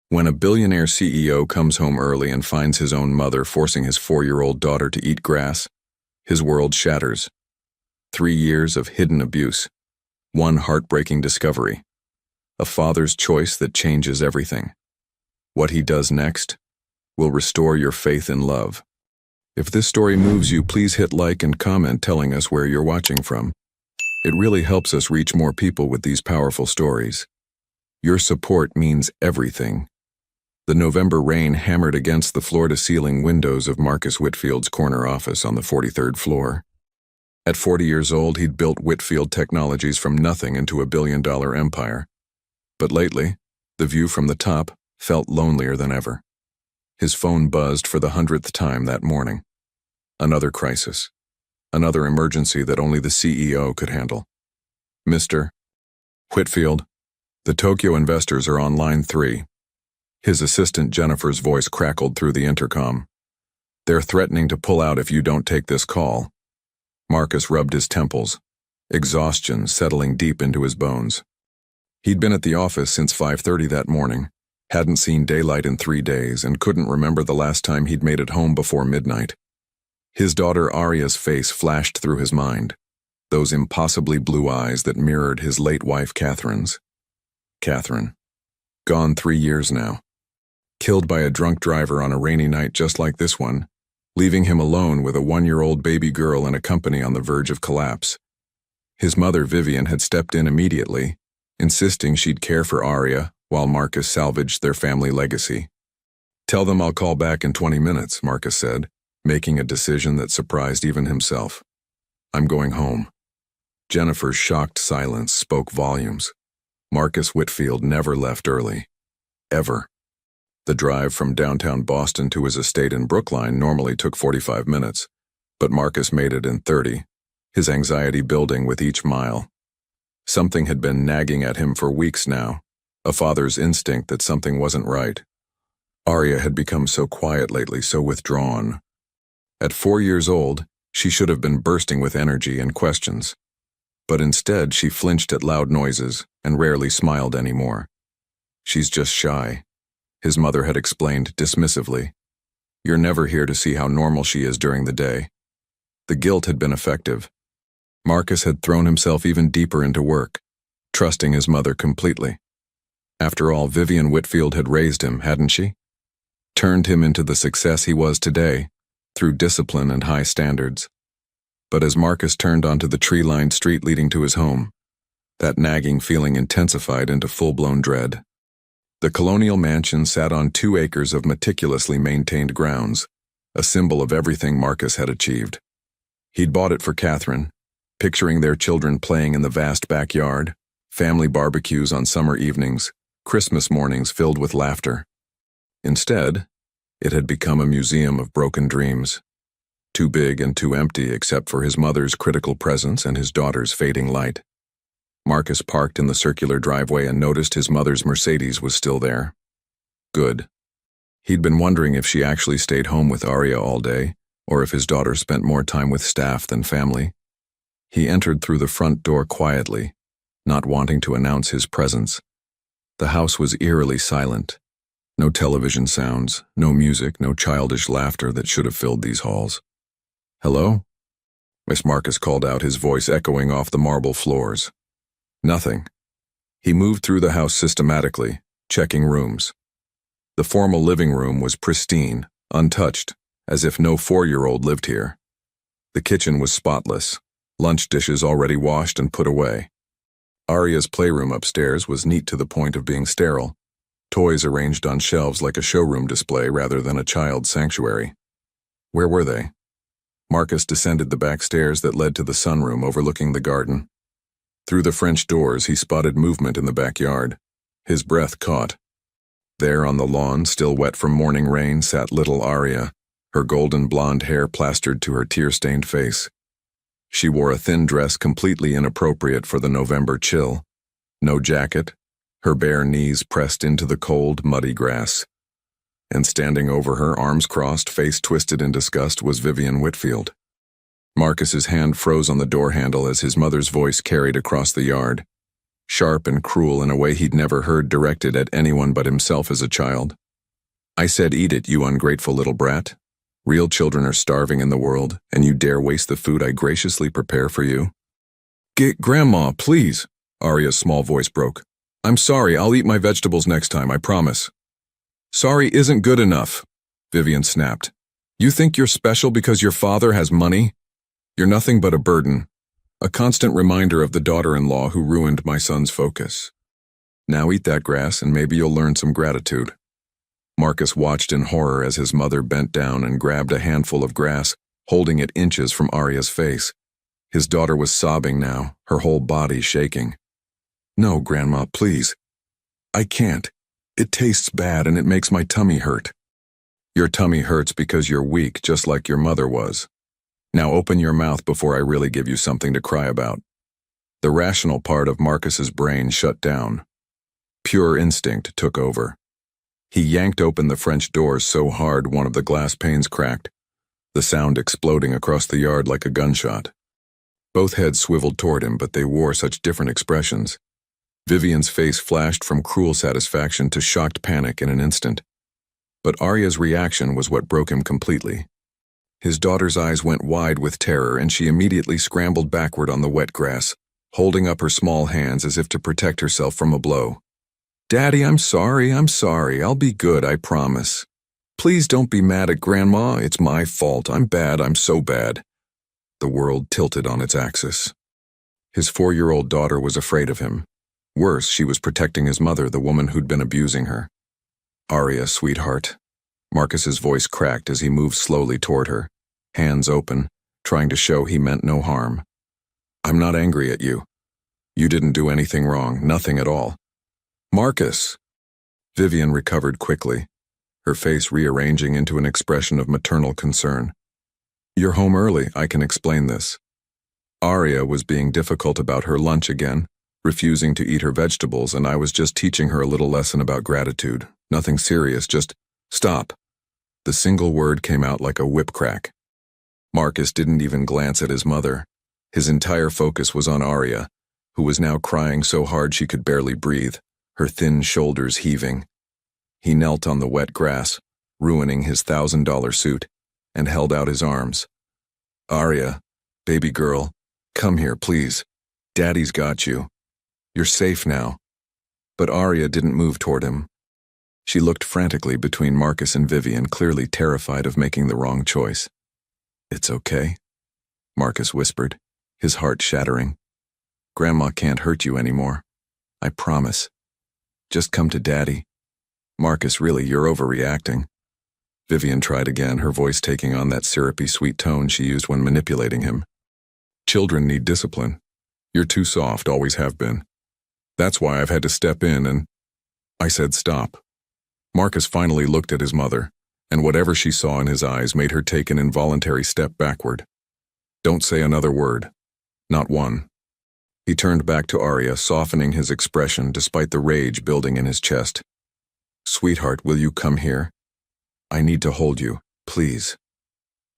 When a billionaire CEO comes home early and finds his own mother forcing his 4-year-old daughter to eat grass, his world shatters. 3 years of hidden abuse. One heartbreaking discovery. A father's choice that changes everything. What he does next will restore your faith in love. If this story moves you, please hit like and comment telling us where you're watching from. It really helps us reach more people with these powerful stories. Your support means everything. The November rain hammered against the floor-to-ceiling windows of Marcus Whitfield's corner office on the 43rd floor. At 40 years old, he'd built Whitfield Technologies from nothing into a billion-dollar empire. But lately, the view from the top felt lonelier than ever. His phone buzzed for the 100th time that morning. Another crisis. Another emergency that only the CEO could handle. Mr. Whitfield, the Tokyo investors are on line 3. His assistant Jennifer's voice crackled through the intercom. They're threatening to pull out if you don't take this call. Marcus rubbed his temples, exhaustion settling deep into his bones. He'd been at the office since 5:30 that morning, hadn't seen daylight in 3 days, and couldn't remember the last time he'd made it home before midnight. His daughter Aria's face flashed through his mind, those impossibly blue eyes that mirrored his late wife Catherine's. Catherine. Gone 3 years now. Killed by a drunk driver on a rainy night just like this one, leaving him alone with a 1-year-old baby girl and a company on the verge of collapse. His mother Vivian had stepped in immediately, insisting she'd care for Aria while Marcus salvaged their family legacy. Tell them I'll call back in 20 minutes, Marcus said, making a decision that surprised even himself. I'm going home. Jennifer's shocked silence spoke volumes. Marcus Whitfield never left early. Ever. The drive from downtown Boston to his estate in Brookline normally took 45 minutes, but Marcus made it in 30, his anxiety building with each mile. Something had been nagging at him for weeks now, a father's instinct that something wasn't right. Aria had become so quiet lately, so withdrawn. At 4 years old, she should have been bursting with energy and questions. But instead, she flinched at loud noises and rarely smiled anymore. She's just shy, his mother had explained dismissively. You're never here to see how normal she is during the day. The guilt had been effective. Marcus had thrown himself even deeper into work, trusting his mother completely. After all, Vivian Whitfield had raised him, hadn't she? Turned him into the success he was today, through discipline and high standards. But as Marcus turned onto the tree-lined street leading to his home, that nagging feeling intensified into full-blown dread. The colonial mansion sat on 2 acres of meticulously maintained grounds, a symbol of everything Marcus had achieved. He'd bought it for Catherine, picturing their children playing in the vast backyard, family barbecues on summer evenings, Christmas mornings filled with laughter. Instead, it had become a museum of broken dreams, too big and too empty except for his mother's critical presence and his daughter's fading light. Marcus parked in the circular driveway and noticed his mother's Mercedes was still there. Good. He'd been wondering if she actually stayed home with Aria all day, or if his daughter spent more time with staff than family. He entered through the front door quietly, not wanting to announce his presence. The house was eerily silent. No television sounds, no music, no childish laughter that should have filled these halls. Hello? Miss Marcus called out, his voice echoing off the marble floors. Nothing. He moved through the house systematically, checking rooms. The formal living room was pristine, untouched, as if no 4-year-old lived here. The kitchen was spotless, lunch dishes already washed and put away. Aria's playroom upstairs was neat to the point of being sterile, toys arranged on shelves like a showroom display rather than a child's sanctuary. Where were they? Marcus descended the back stairs that led to the sunroom overlooking the garden. Through the French doors, he spotted movement in the backyard. His breath caught. There on the lawn, still wet from morning rain, sat little Aria, her golden blonde hair plastered to her tear-stained face. She wore a thin dress completely inappropriate for the November chill. No jacket, her bare knees pressed into the cold, muddy grass. And standing over her, arms crossed, face twisted in disgust, was Vivian Whitfield. Marcus's hand froze on the door handle as his mother's voice carried across the yard. sharp and cruel in a way he'd never heard directed at anyone but himself as a child. "I said eat it, you ungrateful little brat. Real children are starving in the world, and you dare waste the food I graciously prepare for you?" Grandma, please," Arya's small voice broke. "I'm sorry, I'll eat my vegetables next time, I promise." "Sorry isn't good enough," Vivian snapped. "You think you're special because your father has money? You're nothing but a burden. A constant reminder of the daughter-in-law who ruined my son's focus. Now eat that grass and maybe you'll learn some gratitude." Marcus watched in horror as his mother bent down and grabbed a handful of grass, holding it inches from Arya's face. His daughter was sobbing now, her whole body shaking. "No, Grandma, please. I can't. It tastes bad and it makes my tummy hurt." "Your tummy hurts because you're weak, just like your mother was. Now open your mouth before I really give you something to cry about." The rational part of Marcus's brain shut down. Pure instinct took over. He yanked open the French doors so hard one of the glass panes cracked, the sound exploding across the yard like a gunshot. Both heads swiveled toward him, but they wore such different expressions. Vivian's face flashed from cruel satisfaction to shocked panic in an instant. But Arya's reaction was what broke him completely. His daughter's eyes went wide with terror, and she immediately scrambled backward on the wet grass, holding up her small hands as if to protect herself from a blow. "Daddy, I'm sorry. I'll be good, I promise. Please don't be mad at Grandma. It's my fault. I'm bad. I'm so bad." The world tilted on its axis. His 4-year-old daughter was afraid of him. Worse, she was protecting his mother, the woman who'd been abusing her. "Arya, sweetheart." Marcus's voice cracked as he moved slowly toward her, hands open, trying to show he meant no harm. "I'm not angry at you. You didn't do anything wrong, nothing at all." "Marcus!" Vivian recovered quickly, her face rearranging into an expression of maternal concern. "You're home early, I can explain this." Arya was being difficult about her lunch again, refusing to eat her vegetables, and I was just teaching her a little lesson about gratitude. Nothing serious, just stop. The single word came out like a whip crack. Marcus didn't even glance at his mother. His entire focus was on Arya, who was now crying so hard she could barely breathe, her thin shoulders heaving. He knelt on the wet grass, ruining his $1,000 suit, and held out his arms. "Arya, baby girl, come here, please. Daddy's got you. You're safe now." But Arya didn't move toward him. She looked frantically between Marcus and Vivian, clearly terrified of making the wrong choice. "It's okay," Marcus whispered, his heart shattering. "Grandma can't hurt you anymore. I promise. Just come to Daddy." "Marcus, really, you're overreacting." Vivian tried again, her voice taking on that syrupy sweet tone she used when manipulating him. "Children need discipline. You're too soft, always have been. That's why I've had to step in and—" I said stop. Marcus finally looked at his mother, and whatever she saw in his eyes made her take an involuntary step backward. "Don't say another word. Not one." He turned back to Arya, softening his expression despite the rage building in his chest. "Sweetheart, will you come here? I need to hold you, please."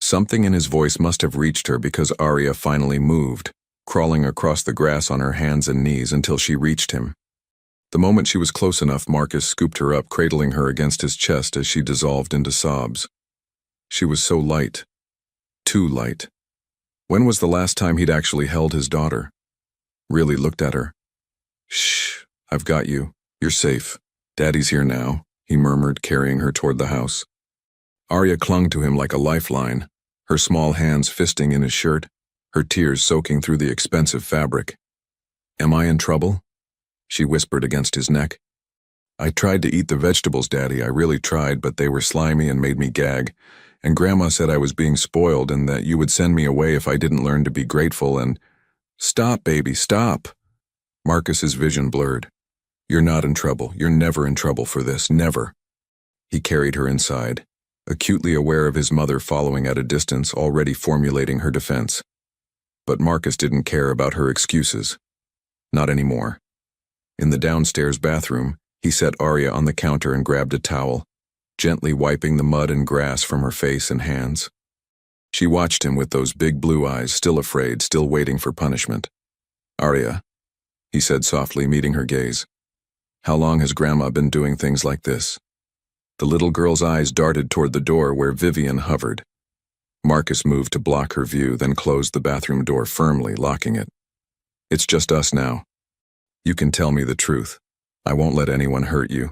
Something in his voice must have reached her because Arya finally moved, crawling across the grass on her hands and knees until she reached him. The moment she was close enough, Marcus scooped her up, cradling her against his chest as she dissolved into sobs. She was so light. Too light. When was the last time he'd actually held his daughter? Really looked at her. "Shh, I've got you. You're safe. Daddy's here now," he murmured, carrying her toward the house. Arya clung to him like a lifeline, her small hands fisting in his shirt, her tears soaking through the expensive fabric. "Am I in trouble?" she whispered against his neck. "I tried to eat the vegetables, Daddy, I really tried, but they were slimy and made me gag, and Grandma said I was being spoiled and that you would send me away if I didn't learn to be grateful and—" "Stop, baby, stop." Marcus's vision blurred. "You're not in trouble. You're never in trouble for this, never." He carried her inside, acutely aware of his mother following at a distance, already formulating her defense. But Marcus didn't care about her excuses. Not anymore. In the downstairs bathroom, he set Arya on the counter and grabbed a towel, gently wiping the mud and grass from her face and hands. She watched him with those big blue eyes, still afraid, still waiting for punishment. "Arya, he said softly, meeting her gaze. How long has Grandma been doing things like this? The little girl's eyes darted toward the door where Vivian hovered. Marcus moved to block her view, then closed the bathroom door firmly, locking it. It's just us now. You can tell me the truth. I won't let anyone hurt you.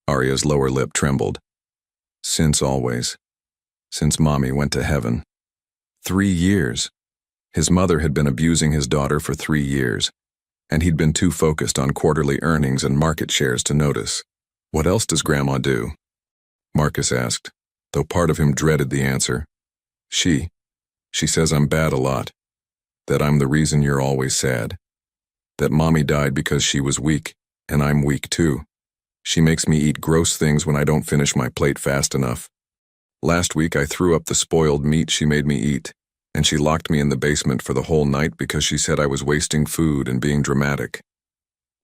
Arya's lower lip trembled. Since always. Since Mommy went to heaven. 3 years. His mother had been abusing his daughter for 3 years, and he'd been too focused on quarterly earnings and market shares to notice. What else does Grandma do? Marcus asked, though part of him dreaded the answer. She says I'm bad a lot. That I'm the reason you're always sad. That Mommy died because she was weak, and I'm weak too. She makes me eat gross things when I don't finish my plate fast enough. Last week I threw up the spoiled meat she made me eat, and she locked me in the basement for the whole night because she said I was wasting food and being dramatic.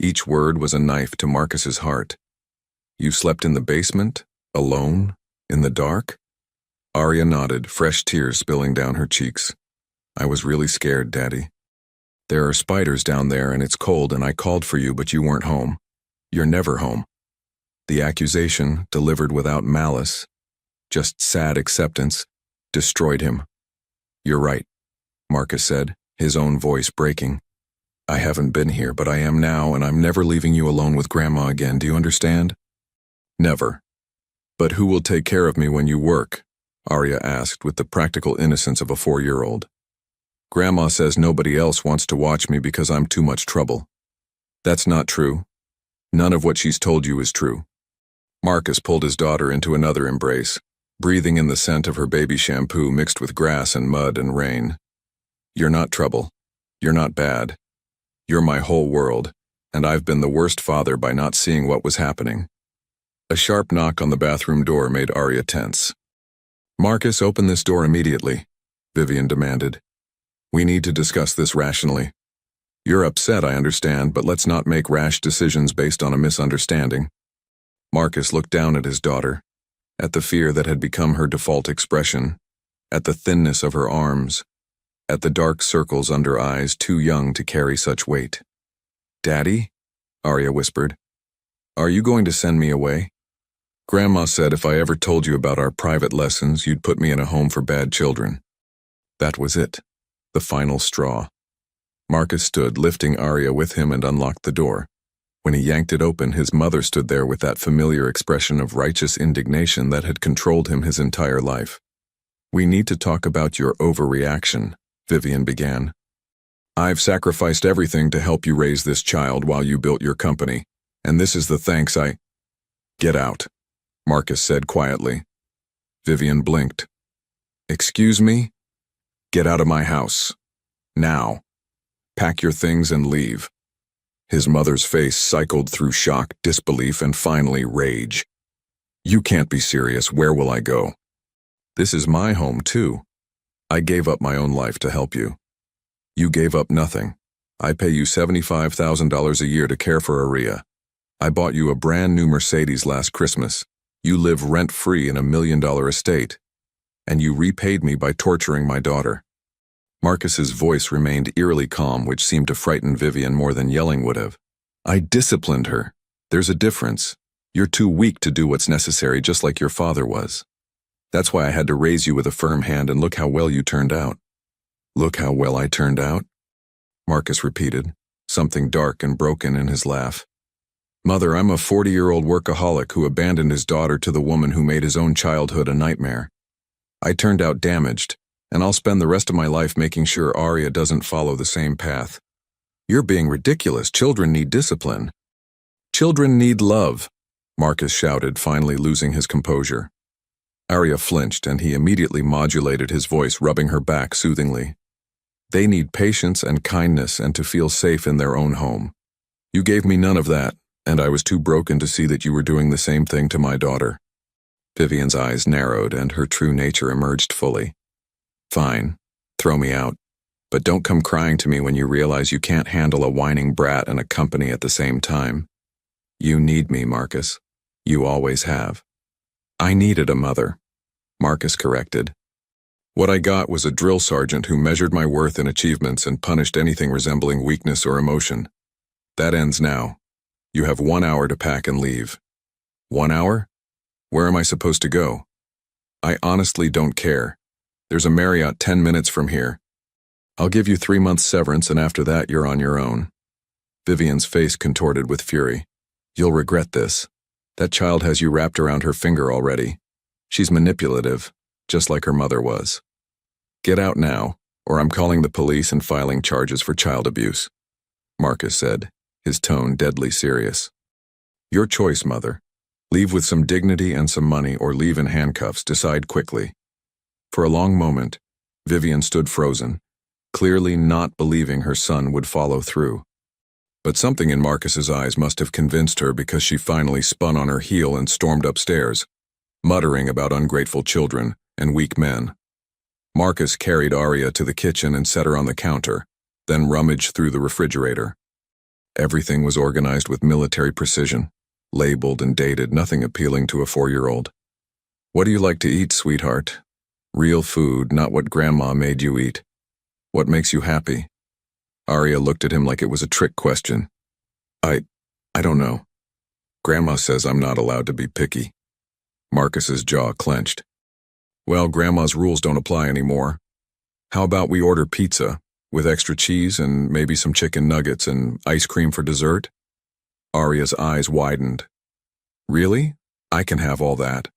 Each word was a knife to Marcus's heart. You slept in the basement? Alone? In the dark? Arya nodded, fresh tears spilling down her cheeks. I was really scared, Daddy. There are spiders down there and it's cold and I called for you, but you weren't home. You're never home. The accusation, delivered without malice, just sad acceptance, destroyed him. You're right, Marcus said, his own voice breaking. I haven't been here, but I am now, and I'm never leaving you alone with Grandma again, do you understand? Never. But who will take care of me when you work? Arya asked with the practical innocence of a 4-year-old. Grandma says nobody else wants to watch me because I'm too much trouble. That's not true. None of what she's told you is true. Marcus pulled his daughter into another embrace, breathing in the scent of her baby shampoo mixed with grass and mud and rain. You're not trouble. You're not bad. You're my whole world, and I've been the worst father by not seeing what was happening. A sharp knock on the bathroom door made Arya tense. Marcus, open this door immediately, Vivian demanded. We need to discuss this rationally. You're upset, I understand, but let's not make rash decisions based on a misunderstanding. Marcus looked down at his daughter, at the fear that had become her default expression, at the thinness of her arms, at the dark circles under eyes too young to carry such weight. Daddy? Arya whispered. Are you going to send me away? Grandma said if I ever told you about our private lessons, you'd put me in a home for bad children. That was it, the final straw. Marcus stood, lifting Arya with him, and unlocked the door. When he yanked it open, his mother stood there with that familiar expression of righteous indignation that had controlled him his entire life. We need to talk about your overreaction, Vivian began. I've sacrificed everything to help you raise this child while you built your company, and this is the thanks I— Get out, Marcus said quietly. Vivian blinked. Excuse me? Get out of my house. Now. Pack your things and leave. His mother's face cycled through shock, disbelief, and finally rage. You can't be serious. Where will I go? This is my home, too. I gave up my own life to help you. You gave up nothing. I pay you $75,000 a year to care for Arya. I bought you a brand new Mercedes last Christmas. You live rent-free in a $1 million estate. And you repaid me by torturing my daughter. Marcus's voice remained eerily calm, which seemed to frighten Vivian more than yelling would have. I disciplined her. There's a difference. You're too weak to do what's necessary, just like your father was. That's why I had to raise you with a firm hand, and look how well you turned out. Look how well I turned out? Marcus repeated, something dark and broken in his laugh. Mother, I'm a 40-year-old workaholic who abandoned his daughter to the woman who made his own childhood a nightmare. I turned out damaged, and I'll spend the rest of my life making sure Arya doesn't follow the same path. You're being ridiculous. Children need discipline. Children need love, Marcus shouted, finally losing his composure. Arya flinched, and he immediately modulated his voice, rubbing her back soothingly. They need patience and kindness and to feel safe in their own home. You gave me none of that, and I was too broken to see that you were doing the same thing to my daughter. Vivian's eyes narrowed, and her true nature emerged fully. Fine, throw me out, but don't come crying to me when you realize you can't handle a whining brat and a company at the same time. You need me, Marcus. You always have. I needed a mother, Marcus corrected. What I got was a drill sergeant who measured my worth in achievements and punished anything resembling weakness or emotion. That ends now. You have 1 hour to pack and leave. 1 hour? Where am I supposed to go? I honestly don't care. There's a Marriott 10 minutes from here. I'll give you 3 months severance and after that you're on your own. Vivian's face contorted with fury. You'll regret this. That child has you wrapped around her finger already. She's manipulative, just like her mother was. Get out now, or I'm calling the police and filing charges for child abuse, Marcus said, his tone deadly serious. Your choice, mother. Leave with some dignity and some money or leave in handcuffs. Decide quickly. For a long moment, Vivian stood frozen, clearly not believing her son would follow through. But something in Marcus's eyes must have convinced her because she finally spun on her heel and stormed upstairs, muttering about ungrateful children and weak men. Marcus carried Arya to the kitchen and set her on the counter, then rummaged through the refrigerator. Everything was organized with military precision, labeled and dated, nothing appealing to a 4-year-old. What do you like to eat, sweetheart? Real food, not what Grandma made you eat. What makes you happy? Arya looked at him like it was a trick question. I don't know. Grandma says I'm not allowed to be picky. Marcus's jaw clenched. Well, Grandma's rules don't apply anymore. How about we order pizza, with extra cheese and maybe some chicken nuggets and ice cream for dessert? Arya's eyes widened. Really? I can have all that.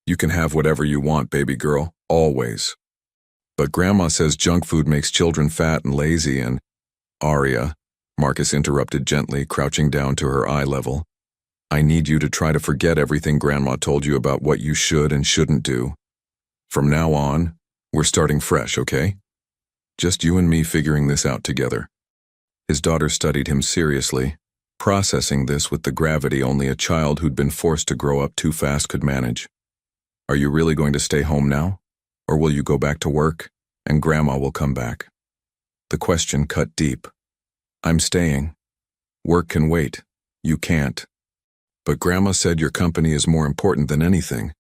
You can have whatever you want, baby girl, always. But Grandma says junk food makes children fat and lazy and… Arya, Marcus interrupted gently, crouching down to her eye level. I need you to try to forget everything Grandma told you about what you should and shouldn't do. From now on, we're starting fresh, okay? Just you and me figuring this out together. His daughter studied him seriously, processing this with the gravity only a child who'd been forced to grow up too fast could manage. Are you really going to stay home now? Or will you go back to work, and Grandma will come back? The question cut deep. I'm staying. Work can wait. You can't. But Grandma said your company is more important than anything.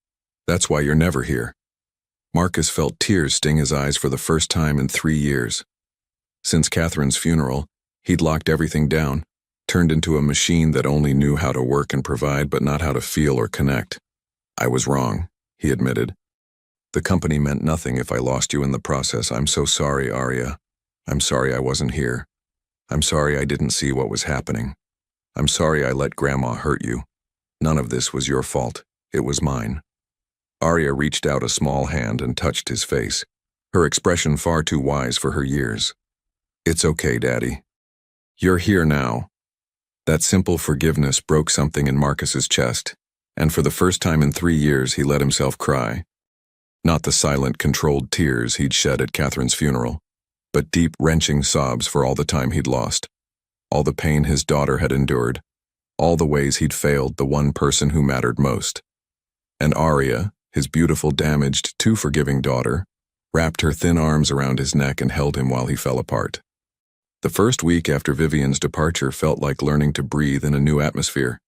That's why you're never here. Marcus felt tears sting his eyes for the first time in 3 years. Since Catherine's funeral, he'd locked everything down, turned into a machine that only knew how to work and provide but not how to feel or connect. I was wrong, he admitted. The company meant nothing if I lost you in the process. I'm so sorry, Arya. I'm sorry I wasn't here. I'm sorry I didn't see what was happening. I'm sorry I let Grandma hurt you. None of this was your fault. It was mine. Arya reached out a small hand and touched his face, her expression far too wise for her years. It's okay, Daddy. You're here now. That simple forgiveness broke something in Marcus's chest, and for the first time in 3 years he let himself cry. Not the silent, controlled tears he'd shed at Catherine's funeral, but deep, wrenching sobs for all the time he'd lost, all the pain his daughter had endured, all the ways he'd failed the one person who mattered most. And Arya, his beautiful, damaged, too forgiving daughter, wrapped her thin arms around his neck and held him while he fell apart. The first week after Vivian's departure felt like learning to breathe in a new atmosphere.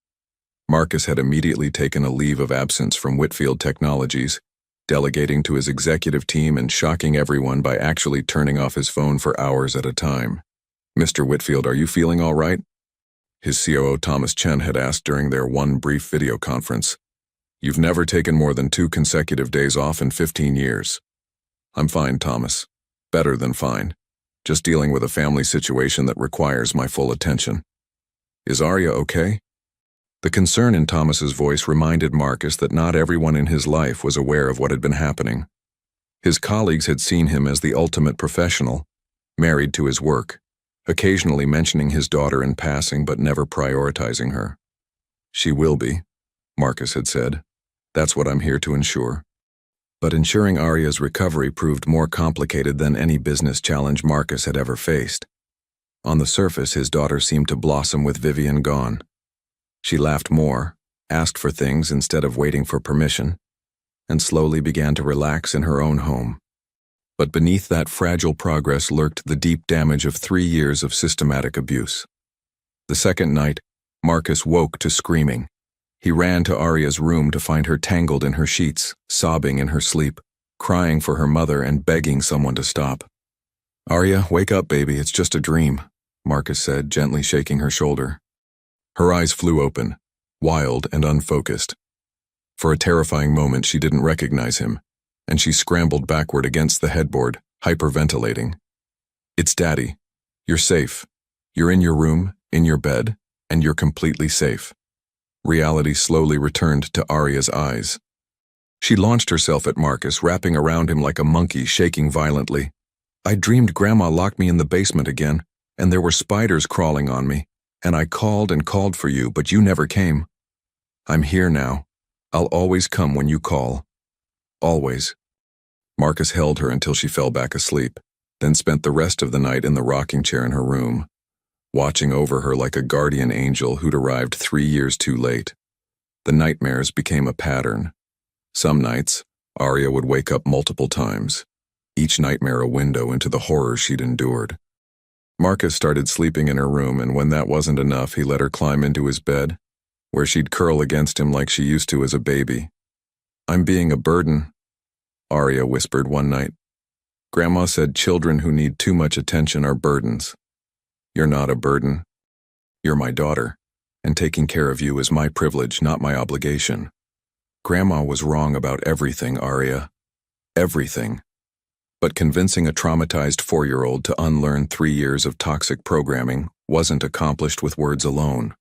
Marcus had immediately taken a leave of absence from Whitfield Technologies, delegating to his executive team and shocking everyone by actually turning off his phone for hours at a time. Mr. Whitfield, are you feeling all right? His COO Thomas Chen had asked during their one brief video conference. You've never taken more than 2 consecutive days off in 15 years. I'm fine, Thomas. Better than fine. Just dealing with a family situation that requires my full attention. Is Arya okay? The concern in Thomas's voice reminded Marcus that not everyone in his life was aware of what had been happening. His colleagues had seen him as the ultimate professional, married to his work, occasionally mentioning his daughter in passing but never prioritizing her. She will be, Marcus had said. That's what I'm here to ensure. But ensuring Arya's recovery proved more complicated than any business challenge Marcus had ever faced. On the surface, his daughter seemed to blossom with Vivian gone. She laughed more, asked for things instead of waiting for permission, and slowly began to relax in her own home. But beneath that fragile progress lurked the deep damage of 3 years of systematic abuse. The second night, Marcus woke to screaming. He ran to Arya's room to find her tangled in her sheets, sobbing in her sleep, crying for her mother and begging someone to stop. Arya, wake up, baby, it's just a dream. Marcus said, gently shaking her shoulder. Her eyes flew open, wild and unfocused. For a terrifying moment, she didn't recognize him, and she scrambled backward against the headboard, hyperventilating. It's Daddy. You're safe. You're in your room, in your bed, and you're completely safe. Reality slowly returned to Aria's eyes. She launched herself at Marcus, wrapping around him like a monkey, shaking violently. I dreamed Grandma locked me in the basement again, and there were spiders crawling on me, and I called and called for you, but you never came. I'm here now. I'll always come when you call. Always. Marcus held her until she fell back asleep, then spent the rest of the night in the rocking chair in her room, watching over her like a guardian angel who'd arrived 3 years too late. The nightmares became a pattern. Some nights, Aria would wake up multiple times, each nightmare a window into the horror she'd endured. Marcus started sleeping in her room, and when that wasn't enough, he let her climb into his bed, where she'd curl against him like she used to as a baby. I'm being a burden, Aria whispered one night. Grandma said children who need too much attention are burdens. You're not a burden. You're my daughter, and taking care of you is my privilege, not my obligation. Grandma was wrong about everything, Aria. Everything. But convincing a traumatized 4-year-old to unlearn 3 years of toxic programming wasn't accomplished with words alone.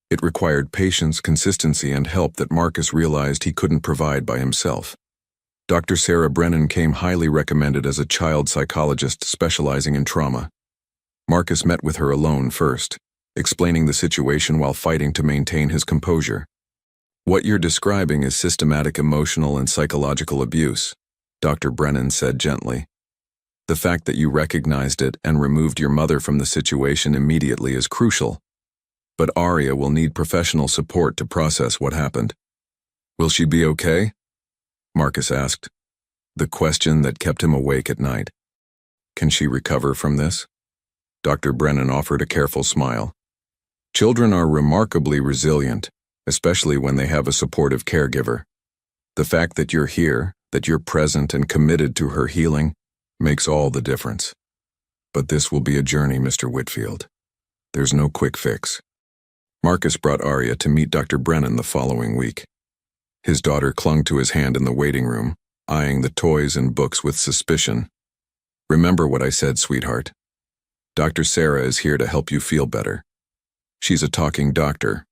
It required patience, consistency, and help that Marcus realized he couldn't provide by himself. Dr. Sarah Brennan came highly recommended as a child psychologist specializing in trauma. Marcus met with her alone first, explaining the situation while fighting to maintain his composure. What you're describing is systematic emotional and psychological abuse, Dr. Brennan said gently. The fact that you recognized it and removed your mother from the situation immediately is crucial. But Aria will need professional support to process what happened. Will she be okay? Marcus asked, the question that kept him awake at night. Can she recover from this? Dr. Brennan offered a careful smile. Children are remarkably resilient, especially when they have a supportive caregiver. The fact that you're here, that you're present and committed to her healing, makes all the difference. But this will be a journey, Mr. Whitfield. There's no quick fix. Marcus brought Aria to meet Dr. Brennan the following week. His daughter clung to his hand in the waiting room, eyeing the toys and books with suspicion. Remember what I said, sweetheart. Dr. Sarah is here to help you feel better. She's a talking doctor,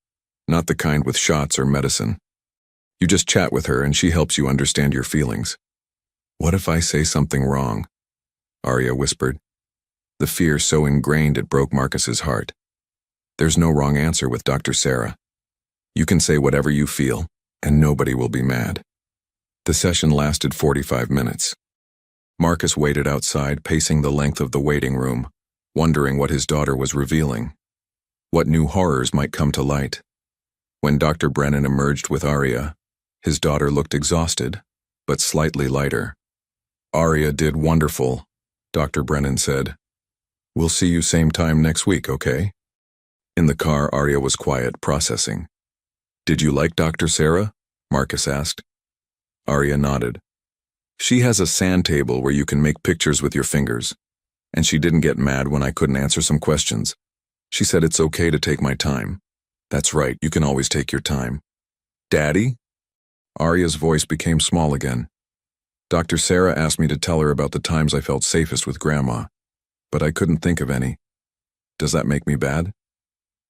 not the kind with shots or medicine. You just chat with her and she helps you understand your feelings. What if I say something wrong? Aria whispered. The fear so ingrained it broke Marcus's heart. There's no wrong answer with Dr. Sarah. You can say whatever you feel, and nobody will be mad. The session lasted 45 minutes. Marcus waited outside, pacing the length of the waiting room, wondering what his daughter was revealing. What new horrors might come to light? When Dr. Brennan emerged with Aria, his daughter looked exhausted, but slightly lighter. Aria did wonderful, Dr. Brennan said. We'll see you same time next week, okay? In the car, Aria was quiet, processing. Did you like Dr. Sarah? Marcus asked. Aria nodded. She has a sand table where you can make pictures with your fingers, and she didn't get mad when I couldn't answer some questions. She said it's okay to take my time. That's right, you can always take your time. Daddy? Aria's voice became small again. Dr. Sarah asked me to tell her about the times I felt safest with Grandma, but I couldn't think of any. Does that make me bad?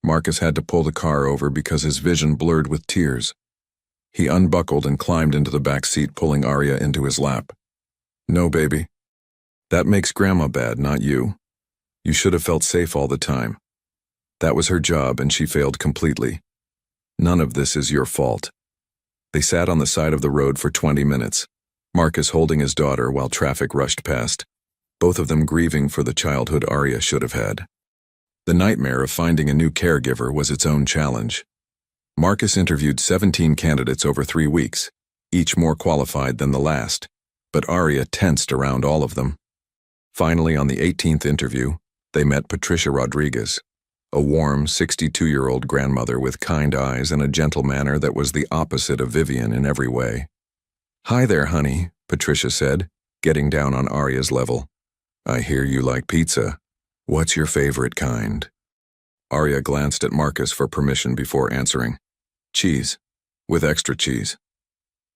Marcus had to pull the car over because his vision blurred with tears. He unbuckled and climbed into the back seat, pulling Aria into his lap. No, baby. That makes Grandma bad, not you. You should have felt safe all the time. That was her job, and she failed completely. None of this is your fault. They sat on the side of the road for 20 minutes, Marcus holding his daughter while traffic rushed past, both of them grieving for the childhood Aria should have had. The nightmare of finding a new caregiver was its own challenge. Marcus interviewed 17 candidates over 3 weeks, each more qualified than the last, but Aria tensed around all of them. Finally, on the 18th interview, they met Patricia Rodriguez, a warm 62-year-old grandmother with kind eyes and a gentle manner that was the opposite of Vivian in every way. Hi there, honey, Patricia said, getting down on Aria's level. I hear you like pizza. What's your favorite kind? Arya glanced at Marcus for permission before answering. Cheese. With extra cheese.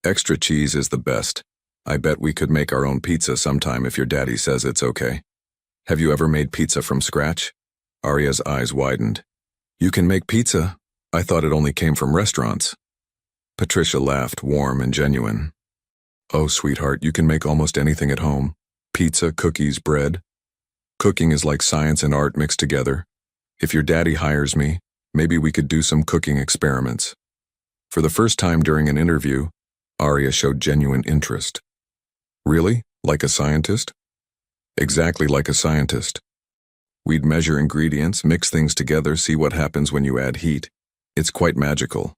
Extra cheese is the best. I bet we could make our own pizza sometime if your daddy says it's okay. Have you ever made pizza from scratch? Arya's eyes widened. You can make pizza? I thought it only came from restaurants. Patricia laughed, warm and genuine. Oh, sweetheart, you can make almost anything at home. Pizza, cookies, bread. Cooking is like science and art mixed together. If your daddy hires me, maybe we could do some cooking experiments. For the first time during an interview, Arya showed genuine interest. Really? Like a scientist? Exactly like a scientist. We'd measure ingredients, mix things together, see what happens when you add heat. It's quite magical.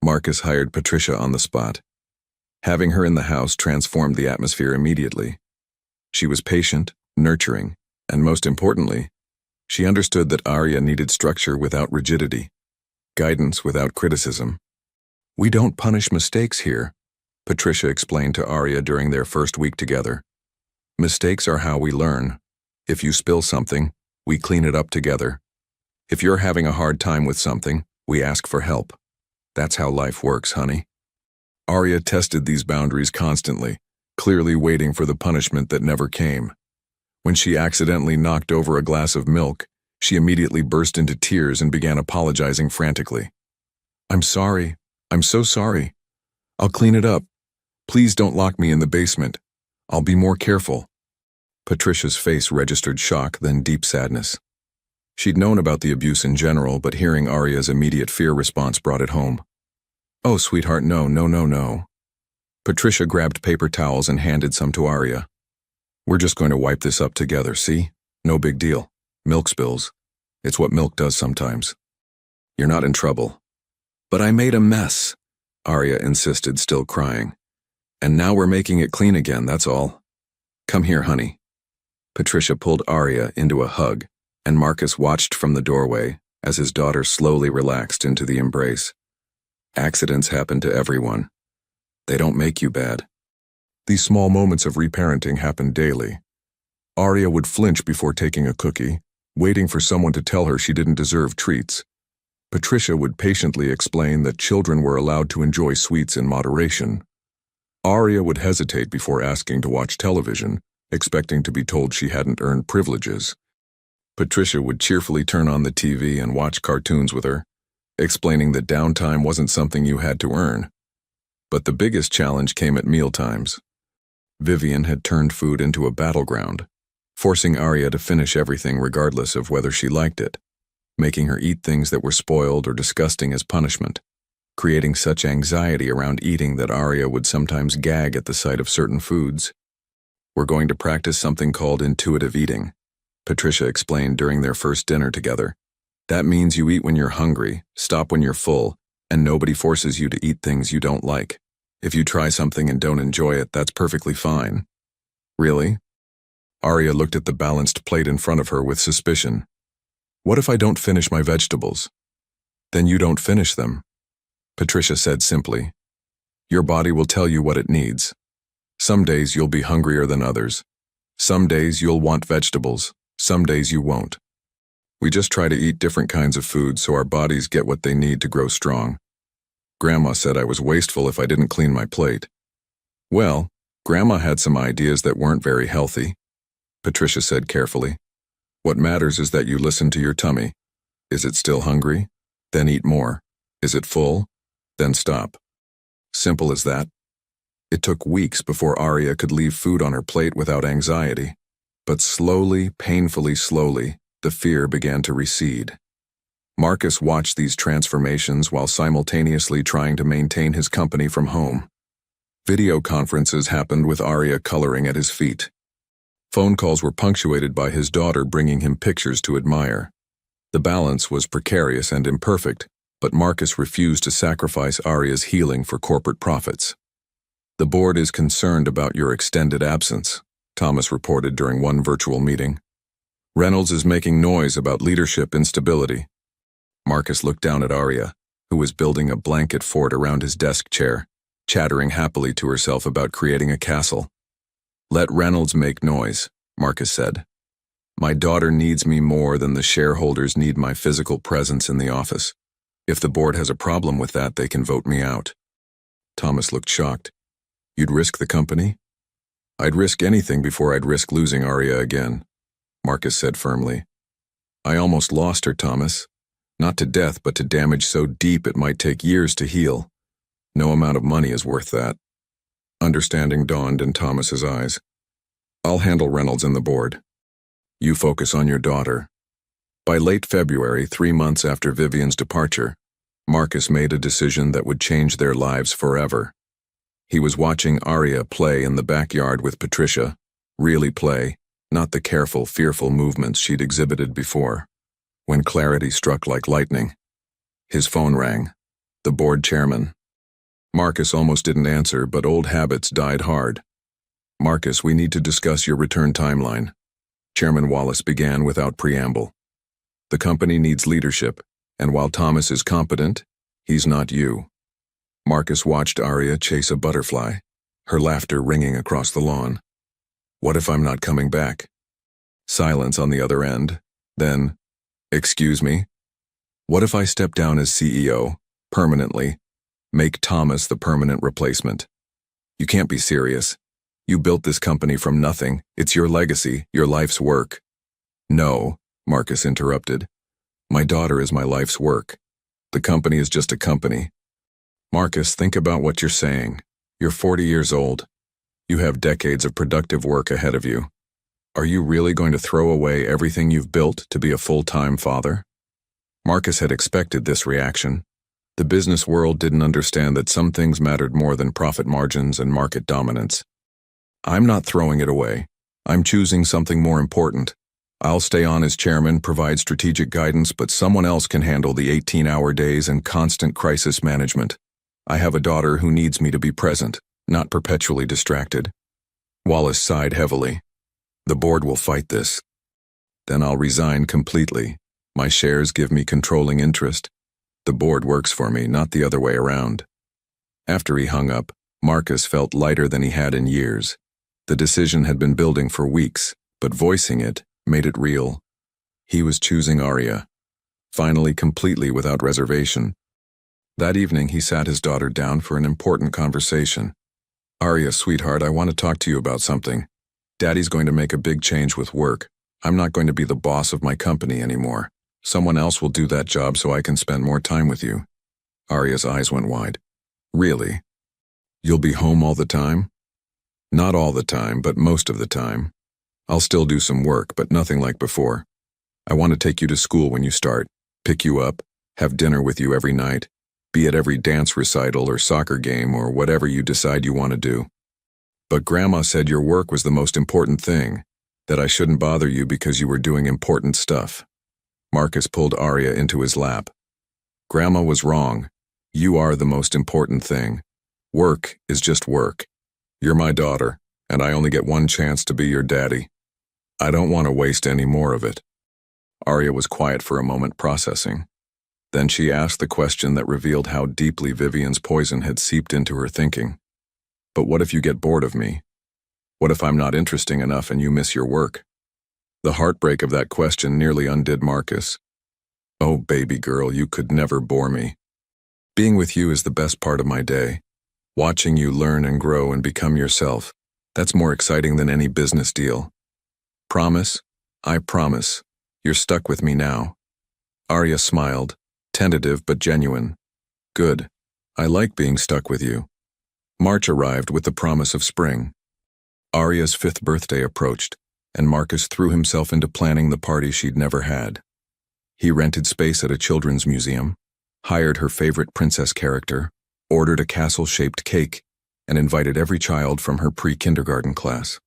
Marcus hired Patricia on the spot. Having her in the house transformed the atmosphere immediately. She was patient, nurturing, and most importantly, she understood that Arya needed structure without rigidity, guidance without criticism. We don't punish mistakes here, Patricia explained to Arya during their first week together. Mistakes are how we learn. If you spill something, we clean it up together. If you're having a hard time with something, we ask for help. That's how life works, honey. Arya tested these boundaries constantly, clearly waiting for the punishment that never came. When she accidentally knocked over a glass of milk, she immediately burst into tears and began apologizing frantically. I'm sorry. I'm so sorry. I'll clean it up. Please don't lock me in the basement. I'll be more careful. Patricia's face registered shock, then deep sadness. She'd known about the abuse in general, but hearing Arya's immediate fear response brought it home. Oh, sweetheart, no, no, no, no. Patricia grabbed paper towels and handed some to Arya. We're just going to wipe this up together, see? No big deal. Milk spills. It's what milk does sometimes. You're not in trouble. But I made a mess, Arya insisted, still crying. And now we're making it clean again, that's all. Come here, honey. Patricia pulled Arya into a hug, and Marcus watched from the doorway as his daughter slowly relaxed into the embrace. Accidents happen to everyone. They don't make you bad. These small moments of reparenting happen daily. Arya would flinch before taking a cookie, waiting for someone to tell her she didn't deserve treats. Patricia would patiently explain that children were allowed to enjoy sweets in moderation. Arya would hesitate before asking to watch television, expecting to be told she hadn't earned privileges. Patricia would cheerfully turn on the TV and watch cartoons with her, explaining that downtime wasn't something you had to earn. But the biggest challenge came at mealtimes. Vivian had turned food into a battleground, forcing Arya to finish everything regardless of whether she liked it, making her eat things that were spoiled or disgusting as punishment, creating such anxiety around eating that Arya would sometimes gag at the sight of certain foods. We're going to practice something called intuitive eating, Patricia explained during their first dinner together. That means you eat when you're hungry, stop when you're full, and nobody forces you to eat things you don't like. If you try something and don't enjoy it, that's perfectly fine. Really? Arya looked at the balanced plate in front of her with suspicion. What if I don't finish my vegetables? Then you don't finish them, Patricia said simply. Your body will tell you what it needs. Some days you'll be hungrier than others. Some days you'll want vegetables. Some days you won't. We just try to eat different kinds of food so our bodies get what they need to grow strong. Grandma said I was wasteful if I didn't clean my plate. Well, Grandma had some ideas that weren't very healthy, Patricia said carefully. What matters is that you listen to your tummy. Is it still hungry? Then eat more. Is it full? Then stop. Simple as that. It took weeks before Arya could leave food on her plate without anxiety. But slowly, painfully slowly, the fear began to recede. Marcus watched these transformations while simultaneously trying to maintain his company from home. Video conferences happened with Arya coloring at his feet. Phone calls were punctuated by his daughter bringing him pictures to admire. The balance was precarious and imperfect, but Marcus refused to sacrifice Arya's healing for corporate profits. The board is concerned about your extended absence, Thomas reported during one virtual meeting. Reynolds is making noise about leadership instability. Marcus looked down at Arya, who was building a blanket fort around his desk chair, chattering happily to herself about creating a castle. Let Reynolds make noise, Marcus said. My daughter needs me more than the shareholders need my physical presence in the office. If the board has a problem with that, they can vote me out. Thomas looked shocked. You'd risk the company? I'd risk anything before I'd risk losing Arya again, Marcus said firmly. I almost lost her, Thomas. Not to death, but to damage so deep it might take years to heal. No amount of money is worth that. Understanding dawned in Thomas's eyes. I'll handle Reynolds and the board. You focus on your daughter. By late February, 3 months after Vivian's departure, Marcus made a decision that would change their lives forever. He was watching Arya play in the backyard with Patricia, really play, not the careful, fearful movements she'd exhibited before, when clarity struck like lightning. His phone rang. The board chairman. Marcus almost didn't answer, but old habits died hard. Marcus, we need to discuss your return timeline. Chairman Wallace began without preamble. The company needs leadership, and while Thomas is competent, he's not you. Marcus watched Arya chase a butterfly, her laughter ringing across the lawn. What if I'm not coming back? Silence on the other end. Then, excuse me? What if I step down as CEO, permanently, make Thomas the permanent replacement? You can't be serious. You built this company from nothing. It's your legacy, your life's work. No, Marcus interrupted. My daughter is my life's work. The company is just a company. Marcus, think about what you're saying. You're 40 years old. You have decades of productive work ahead of you. Are you really going to throw away everything you've built to be a full-time father? Marcus had expected this reaction. The business world didn't understand that some things mattered more than profit margins and market dominance. I'm not throwing it away. I'm choosing something more important. I'll stay on as chairman, provide strategic guidance, but someone else can handle the 18-hour days and constant crisis management. I have a daughter who needs me to be present, not perpetually distracted. Wallace sighed heavily. The board will fight this. Then I'll resign completely. My shares give me controlling interest. The board works for me, not the other way around. After he hung up, Marcus felt lighter than he had in years. The decision had been building for weeks, but voicing it made it real. He was choosing Arya, finally completely without reservation. That evening he sat his daughter down for an important conversation. Arya, sweetheart, I want to talk to you about something. Daddy's going to make a big change with work. I'm not going to be the boss of my company anymore. Someone else will do that job so I can spend more time with you. Arya's eyes went wide. Really? You'll be home all the time? Not all the time, but most of the time. I'll still do some work, but nothing like before. I want to take you to school when you start, pick you up, have dinner with you every night, be at every dance recital or soccer game or whatever you decide you want to do. But Grandma said your work was the most important thing, that I shouldn't bother you because you were doing important stuff. Marcus pulled Arya into his lap. Grandma was wrong. You are the most important thing. Work is just work. You're my daughter, and I only get one chance to be your daddy. I don't want to waste any more of it. Arya was quiet for a moment, processing. Then she asked the question that revealed how deeply Vivian's poison had seeped into her thinking. But what if you get bored of me? What if I'm not interesting enough and you miss your work? The heartbreak of that question nearly undid Marcus. Oh, baby girl, you could never bore me. Being with you is the best part of my day. Watching you learn and grow and become yourself, that's more exciting than any business deal. Promise? I promise. You're stuck with me now. Arya smiled, tentative but genuine. Good. I like being stuck with you. March arrived with the promise of spring. Arya's 5th birthday approached, and Marcus threw himself into planning the party she'd never had. He rented space at a children's museum, hired her favorite princess character, ordered a castle-shaped cake, and invited every child from her pre-kindergarten class.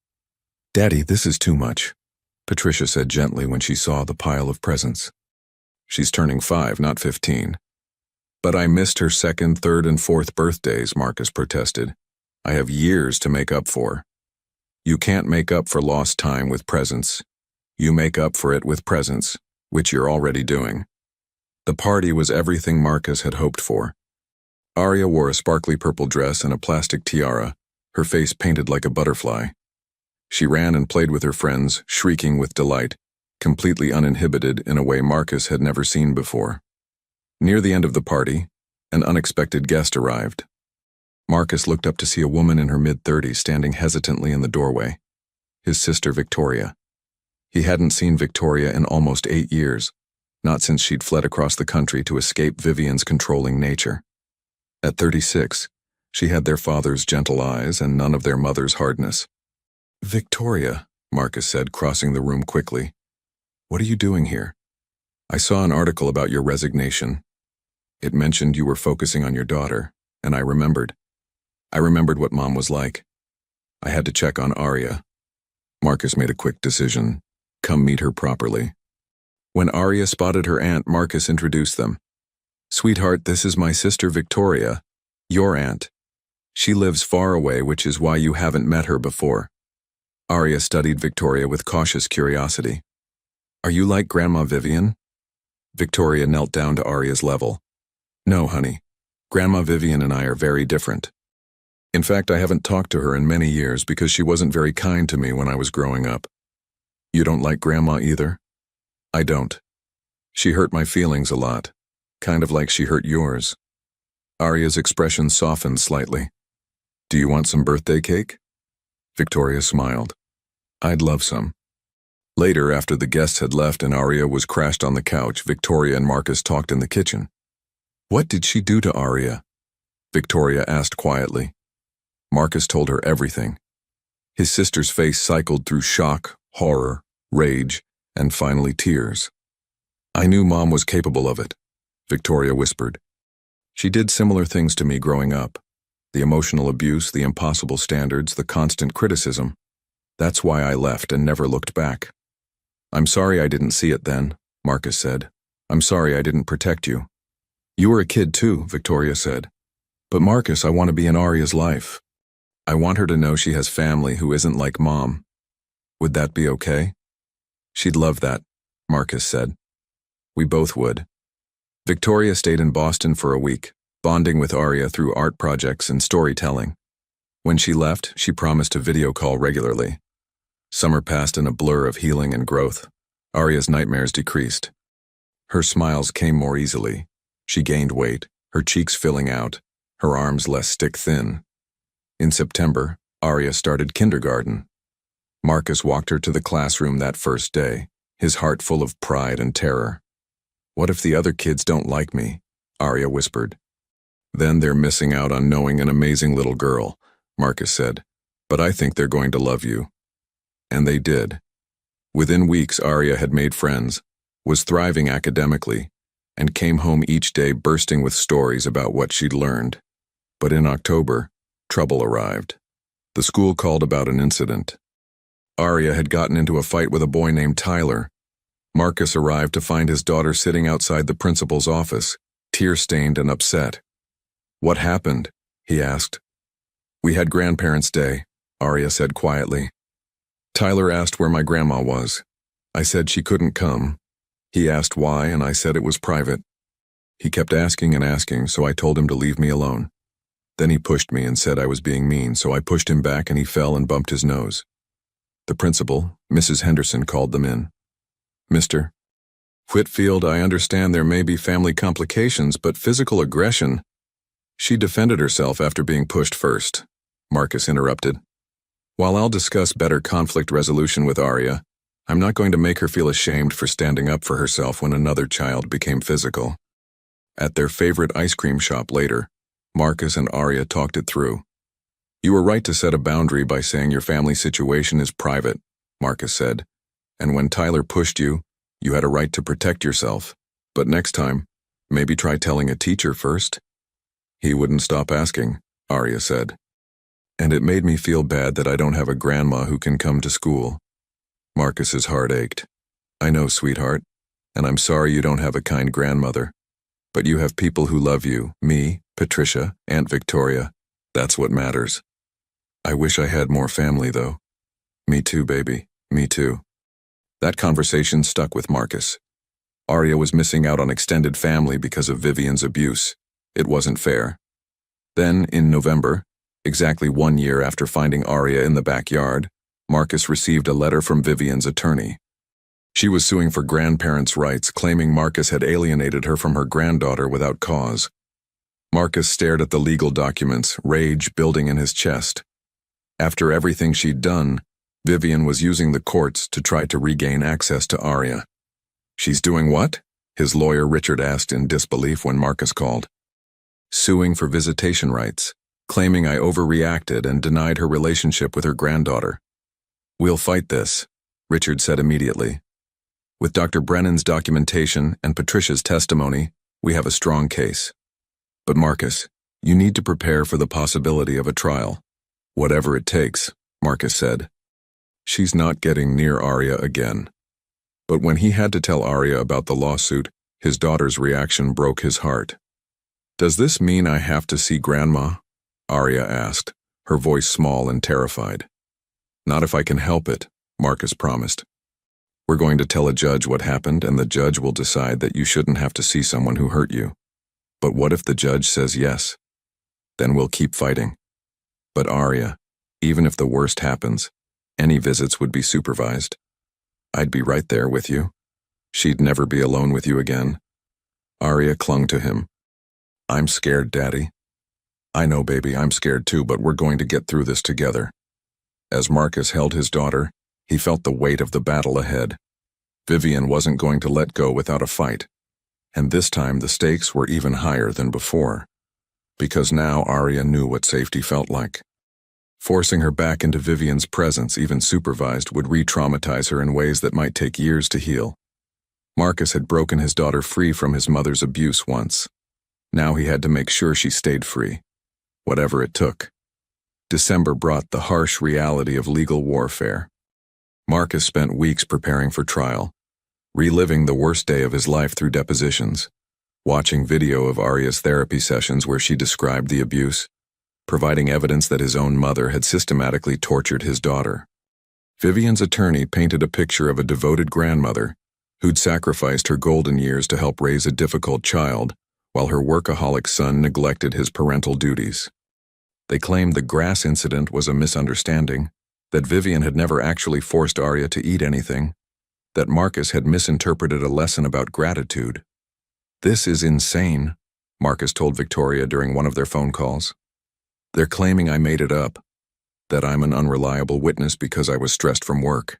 Daddy, this is too much, Patricia said gently when she saw the pile of presents. She's turning 5, not 15. But I missed her 2nd, 3rd, and 4th birthdays, Marcus protested. I have years to make up for. You can't make up for lost time with presents. You make up for it with presents, which you're already doing. The party was everything Marcus had hoped for. Arya wore a sparkly purple dress and a plastic tiara, her face painted like a butterfly. She ran and played with her friends, shrieking with delight, completely uninhibited in a way Marcus had never seen before. Near the end of the party, an unexpected guest arrived. Marcus looked up to see a woman in her mid-30s standing hesitantly in the doorway. His sister Victoria. He hadn't seen Victoria in almost 8 years, not since she'd fled across the country to escape Vivian's controlling nature. At 36, she had their father's gentle eyes and none of their mother's hardness. "Victoria," Marcus said, crossing the room quickly. "What are you doing here? I saw an article about your resignation. It mentioned you were focusing on your daughter, and I remembered. I remembered what Mom was like. I had to check on Arya." Marcus made a quick decision. Come meet her properly. When Arya spotted her aunt, Marcus introduced them. "Sweetheart, this is my sister Victoria, your aunt. She lives far away, which is why you haven't met her before." Arya studied Victoria with cautious curiosity. "Are you like Grandma Vivian?" Victoria knelt down to Arya's level. "No, honey. Grandma Vivian and I are very different. In fact, I haven't talked to her in many years because she wasn't very kind to me when I was growing up." "You don't like Grandma either?" "I don't. She hurt my feelings a lot, kind of like she hurt yours." Arya's expression softened slightly. "Do you want some birthday cake?" Victoria smiled. "I'd love some." Later, after the guests had left and Arya was crashed on the couch, Victoria and Marcus talked in the kitchen. "What did she do to Arya?" Victoria asked quietly. Marcus told her everything. His sister's face cycled through shock, horror, rage, and finally tears. "I knew Mom was capable of it," Victoria whispered. "She did similar things to me growing up. The emotional abuse, the impossible standards, the constant criticism. That's why I left and never looked back." "I'm sorry I didn't see it then," Marcus said. "I'm sorry I didn't protect you." "You were a kid too," Victoria said. "But Marcus, I want to be in Arya's life. I want her to know she has family who isn't like Mom. Would that be okay?" "She'd love that," Marcus said. "We both would." Victoria stayed in Boston for a week, bonding with Arya through art projects and storytelling. When she left, she promised to video call regularly. Summer passed in a blur of healing and growth. Arya's nightmares decreased. Her smiles came more easily. She gained weight, her cheeks filling out, her arms less stick-thin. In September, Arya started kindergarten. Marcus walked her to the classroom that first day, his heart full of pride and terror. "What if the other kids don't like me?" Arya whispered. "Then they're missing out on knowing an amazing little girl," Marcus said. "But I think they're going to love you." And they did. Within weeks, Arya had made friends, was thriving academically, and came home each day bursting with stories about what she'd learned. But in October, trouble arrived. The school called about an incident. Arya had gotten into a fight with a boy named Tyler. Marcus arrived to find his daughter sitting outside the principal's office, tear-stained and upset. "What happened?" he asked. "We had Grandparents' Day," Arya said quietly. "Tyler asked where my grandma was. I said she couldn't come. He asked why, and I said it was private. He kept asking and asking, so I told him to leave me alone. Then he pushed me and said I was being mean, so I pushed him back and he fell and bumped his nose. The principal, Mrs. Henderson, called them in. "Mr. Whitfield, I understand there may be family complications, but physical aggression—" "She defended herself after being pushed first," Marcus interrupted. "While I'll discuss better conflict resolution with Arya, I'm not going to make her feel ashamed for standing up for herself when another child became physical." At their favorite ice cream shop later, Marcus and Arya talked it through. "You were right to set a boundary by saying your family situation is private," Marcus said. "And when Tyler pushed you, you had a right to protect yourself. But next time, maybe try telling a teacher first." "He wouldn't stop asking," Arya said. "And it made me feel bad that I don't have a grandma who can come to school." Marcus's heart ached. "I know, sweetheart, and I'm sorry you don't have a kind grandmother. But you have people who love you, me, Patricia, Aunt Victoria. That's what matters. I wish I had more family, though." "Me too, baby, me too." That conversation stuck with Marcus. Arya was missing out on extended family because of Vivian's abuse. It wasn't fair. Then, in November, exactly 1 year after finding Arya in the backyard, Marcus received a letter from Vivian's attorney. She was suing for grandparents' rights, claiming Marcus had alienated her from her granddaughter without cause. Marcus stared at the legal documents, rage building in his chest. After everything she'd done, Vivian was using the courts to try to regain access to Aria. She's doing what? His lawyer Richard asked in disbelief when Marcus called. Suing for visitation rights, claiming I overreacted and denied her relationship with her granddaughter. We'll fight this, Richard said immediately. With Dr. Brennan's documentation and Patricia's testimony, we have a strong case. But Marcus, you need to prepare for the possibility of a trial. Whatever it takes, Marcus said. She's not getting near Aria again. But when he had to tell Aria about the lawsuit, his daughter's reaction broke his heart. Does this mean I have to see Grandma? Aria asked, her voice small and terrified. Not if I can help it, Marcus promised. We're going to tell a judge what happened, and the judge will decide that you shouldn't have to see someone who hurt you. But what if the judge says yes? Then we'll keep fighting. But Aria, even if the worst happens, any visits would be supervised. I'd be right there with you. She'd never be alone with you again. Aria clung to him. I'm scared, Daddy. I know, baby, I'm scared too, but we're going to get through this together. As Marcus held his daughter, he felt the weight of the battle ahead. Vivian wasn't going to let go without a fight. And this time the stakes were even higher than before. Because now Aria knew what safety felt like. Forcing her back into Vivian's presence, even supervised, would re-traumatize her in ways that might take years to heal. Marcus had broken his daughter free from his mother's abuse once. Now he had to make sure she stayed free, whatever it took. December brought the harsh reality of legal warfare. Marcus spent weeks preparing for trial, reliving the worst day of his life through depositions, watching video of Aria's therapy sessions where she described the abuse, providing evidence that his own mother had systematically tortured his daughter. Vivian's attorney painted a picture of a devoted grandmother who'd sacrificed her golden years to help raise a difficult child, while her workaholic son neglected his parental duties. They claimed the grass incident was a misunderstanding, that Vivian had never actually forced Aria to eat anything, that Marcus had misinterpreted a lesson about gratitude. This is insane, Marcus told Victoria during one of their phone calls. They're claiming I made it up, that I'm an unreliable witness because I was stressed from work.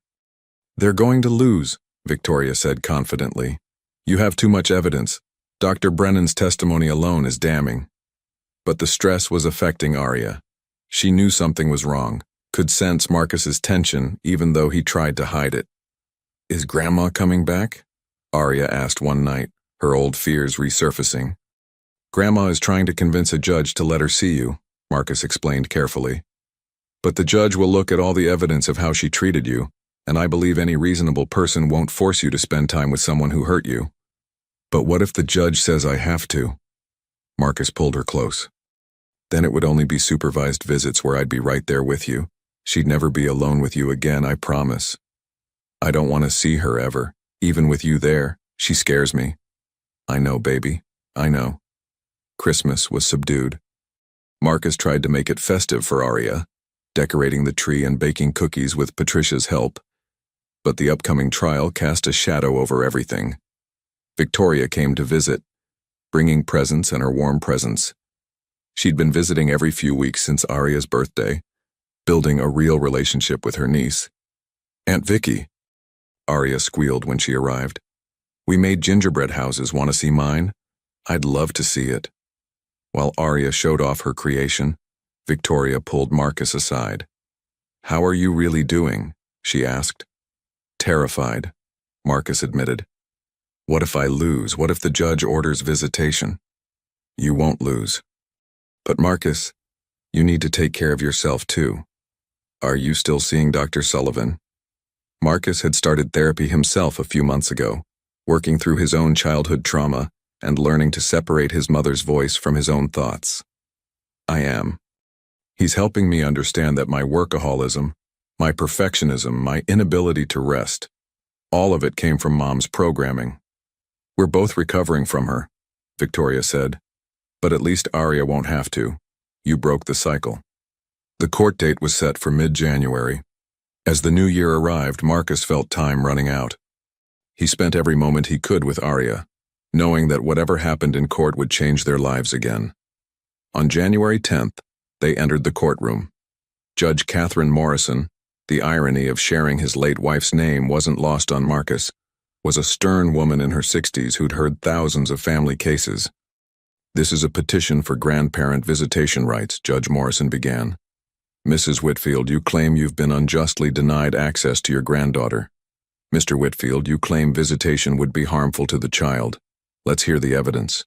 They're going to lose, Victoria said confidently. You have too much evidence. Dr. Brennan's testimony alone is damning. But the stress was affecting Aria. She knew something was wrong, could sense Marcus's tension even though he tried to hide it. Is Grandma coming back? Aria asked one night, her old fears resurfacing. Grandma is trying to convince a judge to let her see you, Marcus explained carefully. But the judge will look at all the evidence of how she treated you, and I believe any reasonable person won't force you to spend time with someone who hurt you. But what if the judge says I have to? Marcus pulled her close. Then it would only be supervised visits where I'd be right there with you. She'd never be alone with you again, I promise. I don't want to see her ever, even with you there. She scares me. I know, baby. I know. Christmas was subdued. Marcus tried to make it festive for Aria, decorating the tree and baking cookies with Patricia's help. But the upcoming trial cast a shadow over everything. Victoria came to visit, bringing presents and her warm presence. She'd been visiting every few weeks since Aria's birthday, building a real relationship with her niece. Aunt Vicky, Aria squealed when she arrived. We made gingerbread houses. Want to see mine? I'd love to see it. While Aria showed off her creation, Victoria pulled Marcus aside. How are you really doing? She asked. Terrified, Marcus admitted. What if I lose? What if the judge orders visitation? You won't lose. But Marcus, you need to take care of yourself too. Are you still seeing Dr. Sullivan? Marcus had started therapy himself a few months ago, working through his own childhood trauma and learning to separate his mother's voice from his own thoughts. I am. He's helping me understand that my workaholism, my perfectionism, my inability to rest, all of it came from Mom's programming. We're both recovering from her, Victoria said. But at least Aria won't have to. You broke the cycle. The court date was set for mid-January. As the new year arrived, Marcus felt time running out. He spent every moment he could with Arya, knowing that whatever happened in court would change their lives again. On January 10th, they entered the courtroom. Judge Catherine Morrison, the irony of sharing his late wife's name wasn't lost on Marcus, was a stern woman in her 60s who'd heard thousands of family cases. "This is a petition for grandparent visitation rights," Judge Morrison began. "Mrs. Whitfield, you claim you've been unjustly denied access to your granddaughter. Mr. Whitfield, you claim visitation would be harmful to the child. Let's hear the evidence."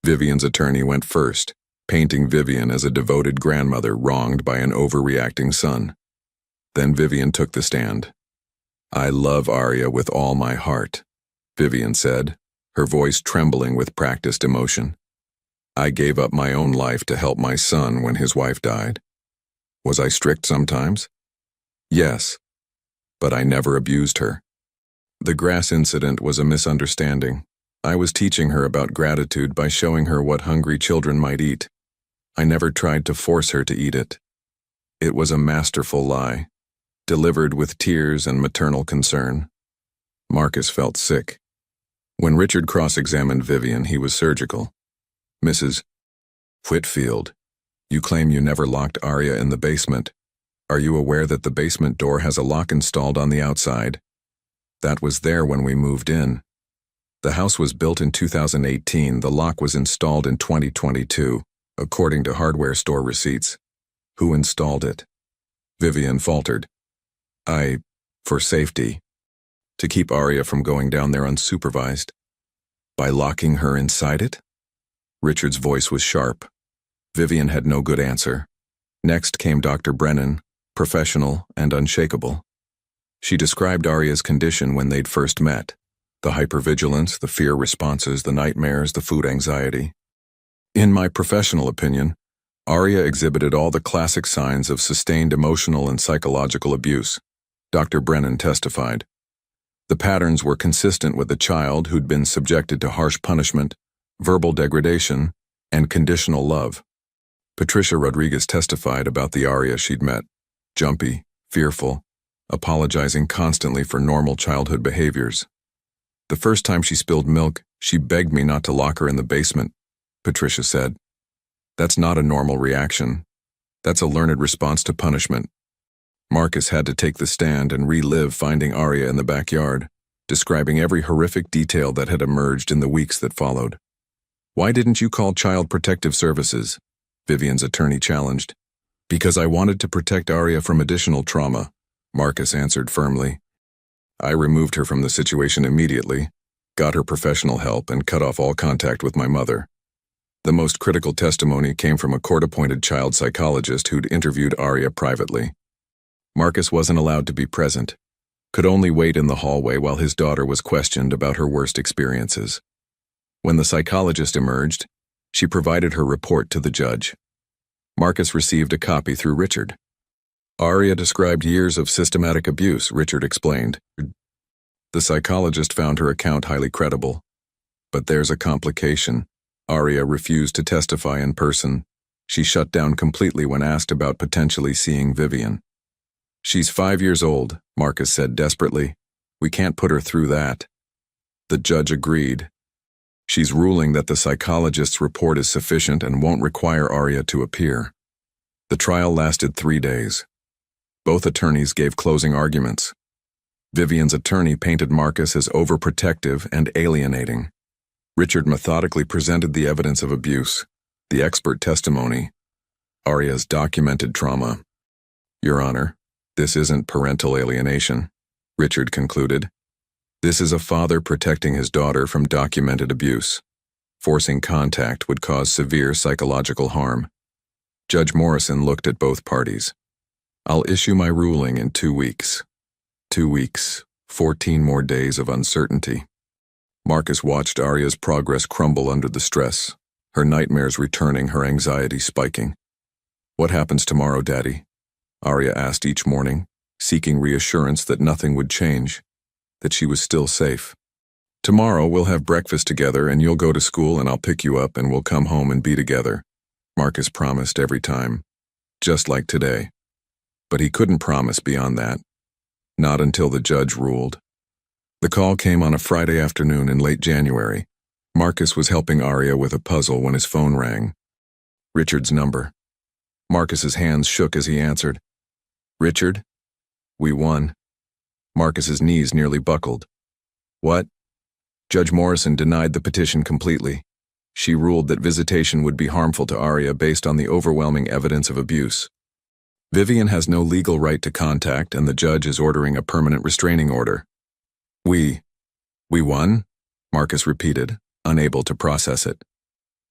Vivian's attorney went first, painting Vivian as a devoted grandmother wronged by an overreacting son. Then Vivian took the stand. "I love Arya with all my heart," Vivian said, her voice trembling with practiced emotion. "I gave up my own life to help my son when his wife died. Was I strict sometimes? Yes, but I never abused her. The grass incident was a misunderstanding. I was teaching her about gratitude by showing her what hungry children might eat. I never tried to force her to eat it. It was a masterful lie, delivered with tears and maternal concern." Marcus felt sick. When Richard cross-examined Vivian, he was surgical. "Mrs. Whitfield, you claim you never locked Arya in the basement. Are you aware that the basement door has a lock installed on the outside? That was there when we moved in. The house was built in 2018. The lock was installed in 2022, according to hardware store receipts. Who installed it?" Vivian faltered. For safety. To keep Arya from going down there unsupervised. By locking her inside it?" Richard's voice was sharp. Vivian had no good answer. Next came Dr. Brennan, professional and unshakable. She described Arya's condition when they'd first met. The hypervigilance, the fear responses, the nightmares, the food anxiety. "In my professional opinion, Arya exhibited all the classic signs of sustained emotional and psychological abuse," Dr. Brennan testified. "The patterns were consistent with a child who'd been subjected to harsh punishment, verbal degradation, and conditional love." Patricia Rodriguez testified about the Arya she'd met: jumpy, fearful, apologizing constantly for normal childhood behaviors. "The first time she spilled milk, she begged me not to lock her in the basement," Patricia said. "That's not a normal reaction. That's a learned response to punishment." Marcus had to take the stand and relive finding Arya in the backyard, describing every horrific detail that had emerged in the weeks that followed. "Why didn't you call Child Protective Services?" Vivian's attorney challenged. "Because I wanted to protect Arya from additional trauma," Marcus answered firmly. "I removed her from the situation immediately, got her professional help, and cut off all contact with my mother." The most critical testimony came from a court-appointed child psychologist who'd interviewed Arya privately. Marcus wasn't allowed to be present, could only wait in the hallway while his daughter was questioned about her worst experiences. When the psychologist emerged, she provided her report to the judge. Marcus received a copy through Richard. "Arya described years of systematic abuse," Richard explained. The psychologist found her account highly credible. But there's a complication. Arya refused to testify in person. She shut down completely when asked about potentially seeing Vivian. "She's 5 years old," Marcus said desperately. "We can't put her through that." The judge agreed. "She's ruling that the psychologist's report is sufficient and won't require Arya to appear." The trial lasted 3 days. Both attorneys gave closing arguments. Vivian's attorney painted Marcus as overprotective and alienating. Richard methodically presented the evidence of abuse, the expert testimony, Arya's documented trauma. "Your Honor, this isn't parental alienation," Richard concluded. "This is a father protecting his daughter from documented abuse. Forcing contact would cause severe psychological harm." Judge Morrison looked at both parties. "I'll issue my ruling in 2 weeks. 2 weeks, 14 more days of uncertainty." Marcus watched Arya's progress crumble under the stress, her nightmares returning, her anxiety spiking. "What happens tomorrow, Daddy?" Arya asked each morning, seeking reassurance that nothing would change, that she was still safe. "Tomorrow we'll have breakfast together and you'll go to school and I'll pick you up and we'll come home and be together," Marcus promised every time, just like today. But he couldn't promise beyond that. Not until the judge ruled. The call came on a Friday afternoon in late January. Marcus was helping Arya with a puzzle when his phone rang. Richard's number. Marcus's hands shook as he answered. Richard? We won. Marcus's knees nearly buckled. What? Judge Morrison denied the petition completely. She ruled that visitation would be harmful to Arya based on the overwhelming evidence of abuse. Vivian has no legal right to contact, and the judge is ordering a permanent restraining order. We won? Marcus repeated, unable to process it.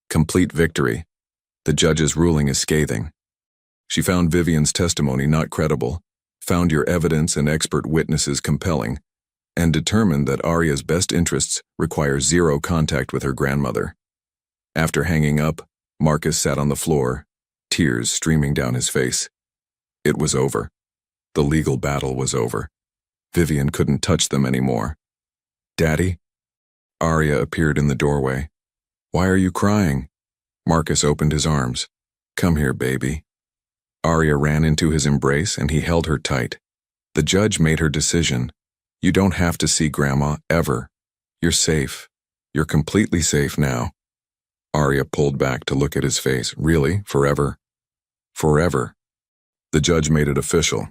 Complete victory. The judge's ruling is scathing. She found Vivian's testimony not credible, found your evidence and expert witnesses compelling, and determined that Arya's best interests require zero contact with her grandmother. After hanging up, Marcus sat on the floor, tears streaming down his face. It was over. The legal battle was over. Vivian couldn't touch them anymore. Daddy? Arya appeared in the doorway. Why are you crying? Marcus opened his arms. Come here, baby. Arya ran into his embrace and he held her tight. The judge made her decision. You don't have to see Grandma, ever. You're safe. You're completely safe now. Arya pulled back to look at his face. Really? Forever? Forever. The judge made it official.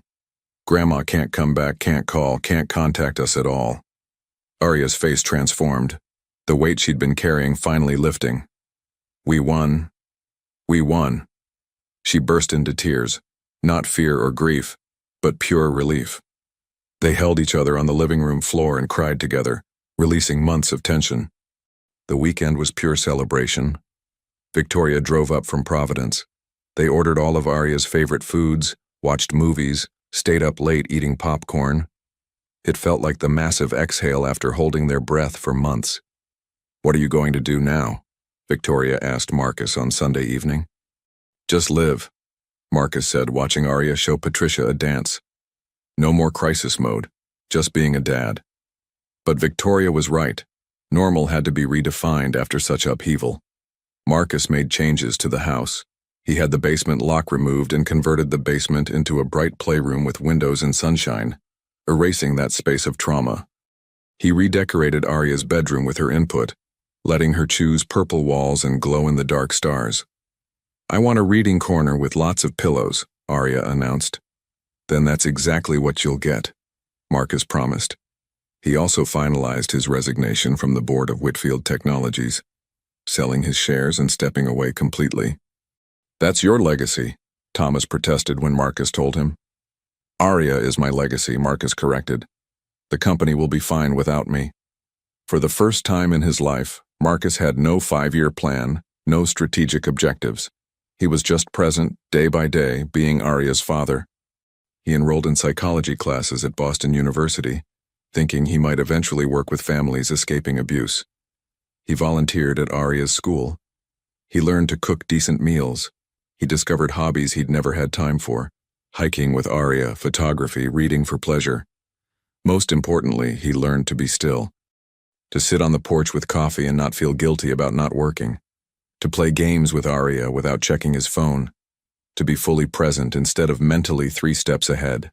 Grandma can't come back, can't call, can't contact us at all. Arya's face transformed, the weight she'd been carrying finally lifting. We won. We won. She burst into tears, not fear or grief, but pure relief. They held each other on the living room floor and cried together, releasing months of tension. The weekend was pure celebration. Victoria drove up from Providence. They ordered all of Arya's favorite foods, watched movies, stayed up late eating popcorn. It felt like the massive exhale after holding their breath for months. What are you going to do now? Victoria asked Marcus on Sunday evening. Just live, Marcus said, watching Arya show Patricia a dance. No more crisis mode, just being a dad. But Victoria was right. Normal had to be redefined after such upheaval. Marcus made changes to the house. He had the basement lock removed and converted the basement into a bright playroom with windows and sunshine, erasing that space of trauma. He redecorated Arya's bedroom with her input, letting her choose purple walls and glow-in-the-dark stars. I want a reading corner with lots of pillows, Arya announced. Then that's exactly what you'll get, Marcus promised. He also finalized his resignation from the board of Whitfield Technologies, selling his shares and stepping away completely. That's your legacy, Thomas protested when Marcus told him. Arya is my legacy, Marcus corrected. The company will be fine without me. For the first time in his life, Marcus had no 5-year plan, no strategic objectives. He was just present, day by day, being Arya's father. He enrolled in psychology classes at Boston University, thinking he might eventually work with families escaping abuse. He volunteered at Arya's school. He learned to cook decent meals. He discovered hobbies he'd never had time for: hiking with Arya, photography, reading for pleasure. Most importantly, he learned to be still. To sit on the porch with coffee and not feel guilty about not working. To play games with Arya without checking his phone. To be fully present instead of mentally 3 steps ahead.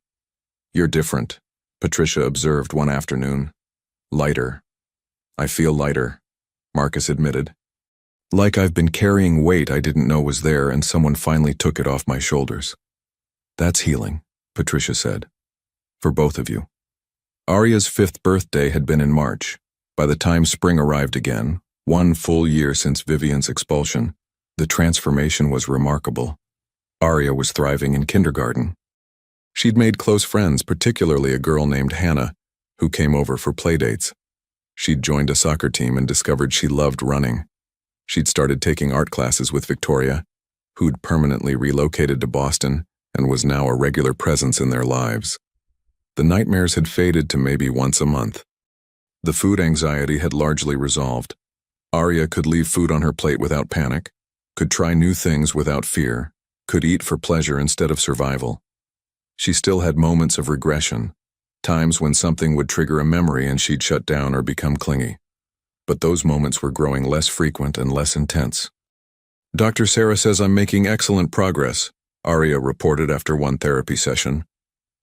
You're different, Patricia observed one afternoon. Lighter. I feel lighter, Marcus admitted. Like I've been carrying weight I didn't know was there and someone finally took it off my shoulders. That's healing, Patricia said. For both of you. Arya's 5th birthday had been in March. By the time spring arrived again, 1 full year since Vivian's expulsion, the transformation was remarkable. Arya was thriving in kindergarten. She'd made close friends, particularly a girl named Hannah, who came over for playdates. She'd joined a soccer team and discovered she loved running. She'd started taking art classes with Victoria, who'd permanently relocated to Boston and was now a regular presence in their lives. The nightmares had faded to maybe once a month. The food anxiety had largely resolved. Arya could leave food on her plate without panic, could try new things without fear, could eat for pleasure instead of survival. She still had moments of regression, times when something would trigger a memory and she'd shut down or become clingy. But those moments were growing less frequent and less intense. Dr. Sarah says I'm making excellent progress, Arya reported after one therapy session.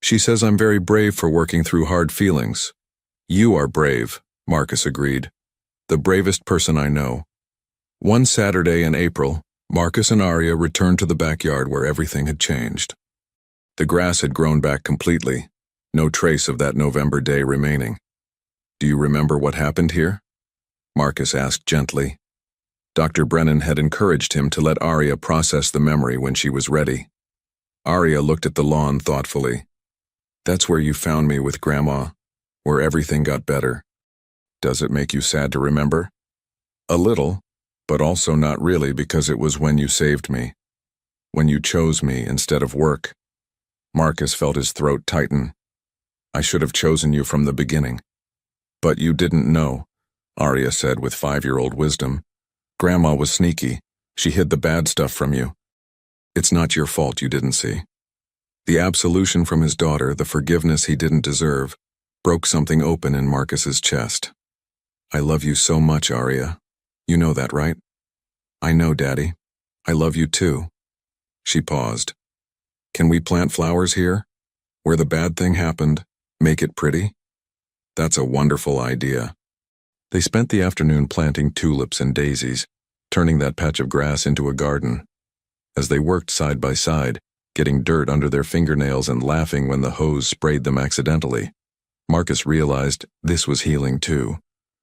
She says I'm very brave for working through hard feelings. You are brave, Marcus agreed. The bravest person I know. One Saturday in April, Marcus and Arya returned to the backyard where everything had changed. The grass had grown back completely, no trace of that November day remaining. Do you remember what happened here? Marcus asked gently. Dr. Brennan had encouraged him to let Arya process the memory when she was ready. Arya looked at the lawn thoughtfully. That's where you found me with Grandma, where everything got better. Does it make you sad to remember? A little, but also not really because it was when you saved me. When you chose me instead of work. Marcus felt his throat tighten. I should have chosen you from the beginning. But you didn't know, Arya said with 5-year-old wisdom. Grandma was sneaky. She hid the bad stuff from you. It's not your fault you didn't see. The absolution from his daughter, the forgiveness he didn't deserve, broke something open in Marcus's chest. I love you so much, Arya. You know that, right? I know, Daddy. I love you too. She paused. Can we plant flowers here? Where the bad thing happened, make it pretty? That's a wonderful idea. They spent the afternoon planting tulips and daisies, turning that patch of grass into a garden. As they worked side by side, getting dirt under their fingernails and laughing when the hose sprayed them accidentally, Marcus realized this was healing too,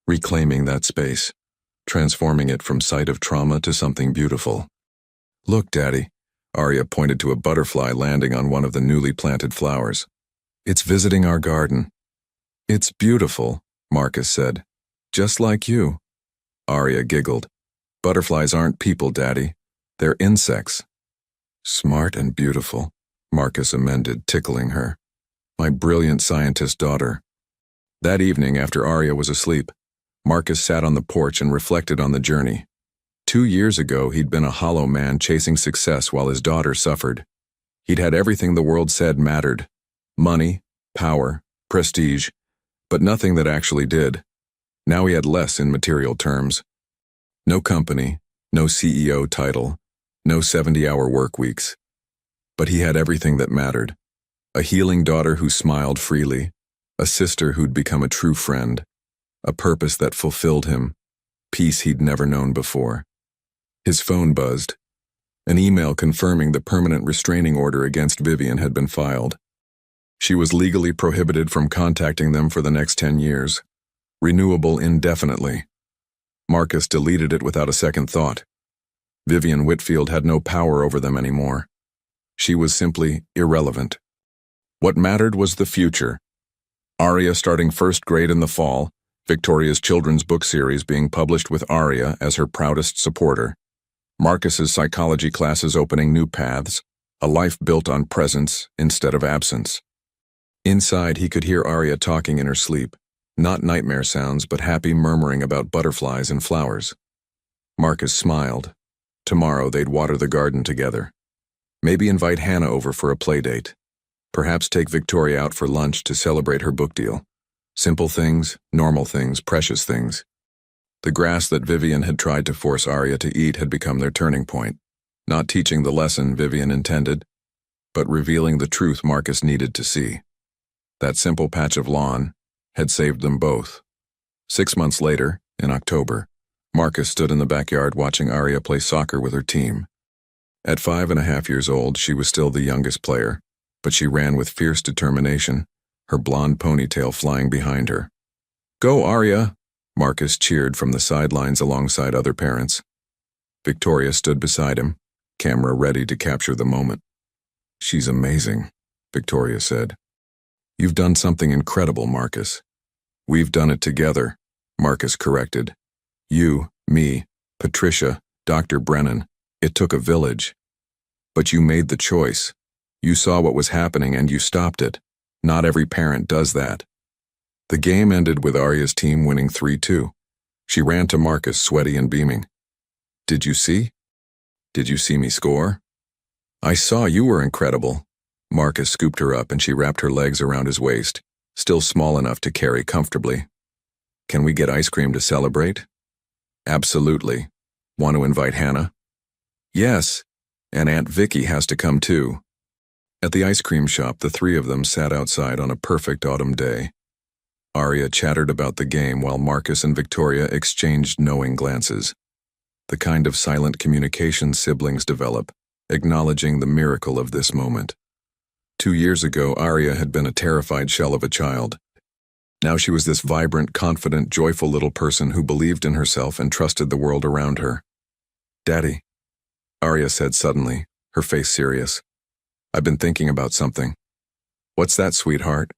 reclaiming that space, transforming it from site of trauma to something beautiful. Look, Daddy, Arya pointed to a butterfly landing on one of the newly planted flowers. It's visiting our garden. It's beautiful, Marcus said. Just like you. Arya giggled. Butterflies aren't people, Daddy. They're insects. Smart and beautiful, Marcus amended, tickling her. My brilliant scientist daughter. That evening, after Arya was asleep, Marcus sat on the porch and reflected on the journey. 2 years ago, he'd been a hollow man chasing success while his daughter suffered. He'd had everything the world said mattered. Money, power, prestige, but nothing that actually did. Now he had less in material terms. No company, no CEO title, no 70-hour work weeks. But he had everything that mattered. A healing daughter who smiled freely, a sister who'd become a true friend, a purpose that fulfilled him, peace he'd never known before. His phone buzzed. An email confirming the permanent restraining order against Vivian had been filed. She was legally prohibited from contacting them for the next 10 years. Renewable indefinitely. Marcus deleted it without a second thought. Vivian Whitfield had no power over them anymore. She was simply irrelevant. What mattered was the future. Arya starting first grade in the fall, Victoria's children's book series being published with Arya as her proudest supporter. Marcus's psychology classes opening new paths, a life built on presence instead of absence. Inside, he could hear Arya talking in her sleep. Not nightmare sounds, but happy murmuring about butterflies and flowers. Marcus smiled. Tomorrow they'd water the garden together. Maybe invite Hannah over for a play date. Perhaps take Victoria out for lunch to celebrate her book deal. Simple things, normal things, precious things. The grass that Vivian had tried to force Arya to eat had become their turning point. Not teaching the lesson Vivian intended, but revealing the truth Marcus needed to see. That simple patch of lawn had saved them both. 6 months later, in October, Marcus stood in the backyard watching Arya play soccer with her team. At 5.5 years old, she was still the youngest player, but she ran with fierce determination, her blonde ponytail flying behind her. Go, Arya! Marcus cheered from the sidelines alongside other parents. Victoria stood beside him, camera ready to capture the moment. She's amazing, Victoria said. You've done something incredible, Marcus. We've done it together, Marcus corrected. You, me, Patricia, Dr. Brennan. It took a village. But you made the choice. You saw what was happening and you stopped it. Not every parent does that. The game ended with Arya's team winning 3-2. She ran to Marcus, sweaty and beaming. Did you see? Did you see me score? I saw you were incredible. Marcus scooped her up and she wrapped her legs around his waist, still small enough to carry comfortably. Can we get ice cream to celebrate? Absolutely. Want to invite Hannah? Yes, and Aunt Vicky has to come too. At the ice cream shop, the three of them sat outside on a perfect autumn day. Arya chattered about the game while Marcus and Victoria exchanged knowing glances. The kind of silent communication siblings develop, acknowledging the miracle of this moment. 2 years ago, Arya had been a terrified shell of a child. Now she was this vibrant, confident, joyful little person who believed in herself and trusted the world around her. "Daddy," Arya said suddenly, her face serious. "I've been thinking about something." "What's that, sweetheart?"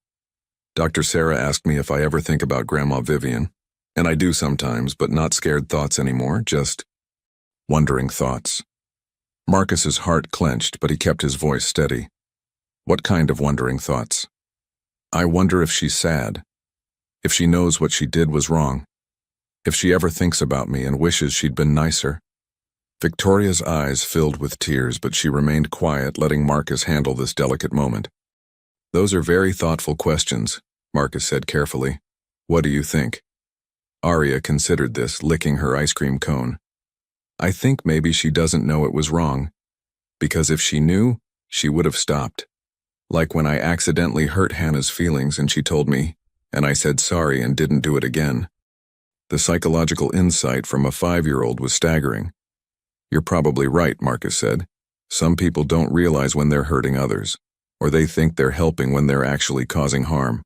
"Dr. Sarah asked me if I ever think about Grandma Vivian. And I do sometimes, but not scared thoughts anymore, just wondering thoughts." Marcus's heart clenched, but he kept his voice steady. "What kind of wondering thoughts?" "I wonder if she's sad. If she knows what she did was wrong. If she ever thinks about me and wishes she'd been nicer." Victoria's eyes filled with tears, but she remained quiet, letting Marcus handle this delicate moment. "Those are very thoughtful questions," Marcus said carefully. "What do you think?" Arya considered this, licking her ice cream cone. "I think maybe she doesn't know it was wrong. Because if she knew, she would have stopped. Like when I accidentally hurt Hannah's feelings and she told me, and I said sorry and didn't do it again." The psychological insight from a 5-year-old was staggering. "You're probably right," Marcus said. "Some people don't realize when they're hurting others, or they think they're helping when they're actually causing harm."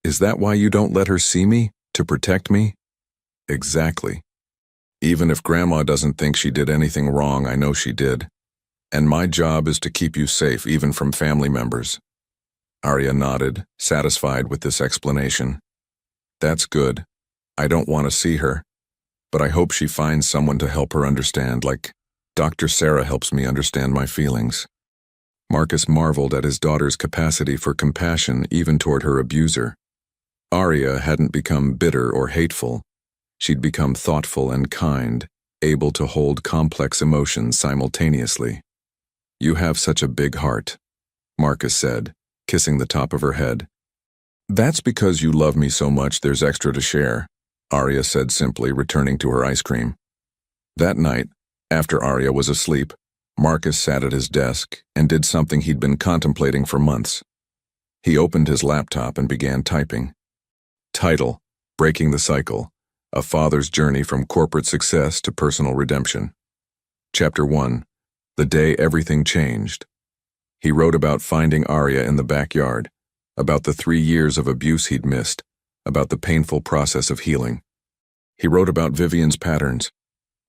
"Is that why you don't let her see me? To protect me?" "Exactly. Even if Grandma doesn't think she did anything wrong, I know she did. And my job is to keep you safe, even from family members." Arya nodded, satisfied with this explanation. "That's good. I don't want to see her, but I hope she finds someone to help her understand, like Dr. Sarah helps me understand my feelings." Marcus marveled at his daughter's capacity for compassion even toward her abuser. Arya hadn't become bitter or hateful. She'd become thoughtful and kind, able to hold complex emotions simultaneously. "You have such a big heart," Marcus said, kissing the top of her head. "That's because you love me so much there's extra to share," Arya said simply, returning to her ice cream. That night, after Arya was asleep, Marcus sat at his desk and did something he'd been contemplating for months. He opened his laptop and began typing. Title: Breaking the Cycle: A Father's Journey from Corporate Success to Personal Redemption. Chapter 1: The Day Everything Changed. He wrote about finding Arya in the backyard, about the 3 years of abuse he'd missed, about the painful process of healing. He wrote about Vivian's patterns,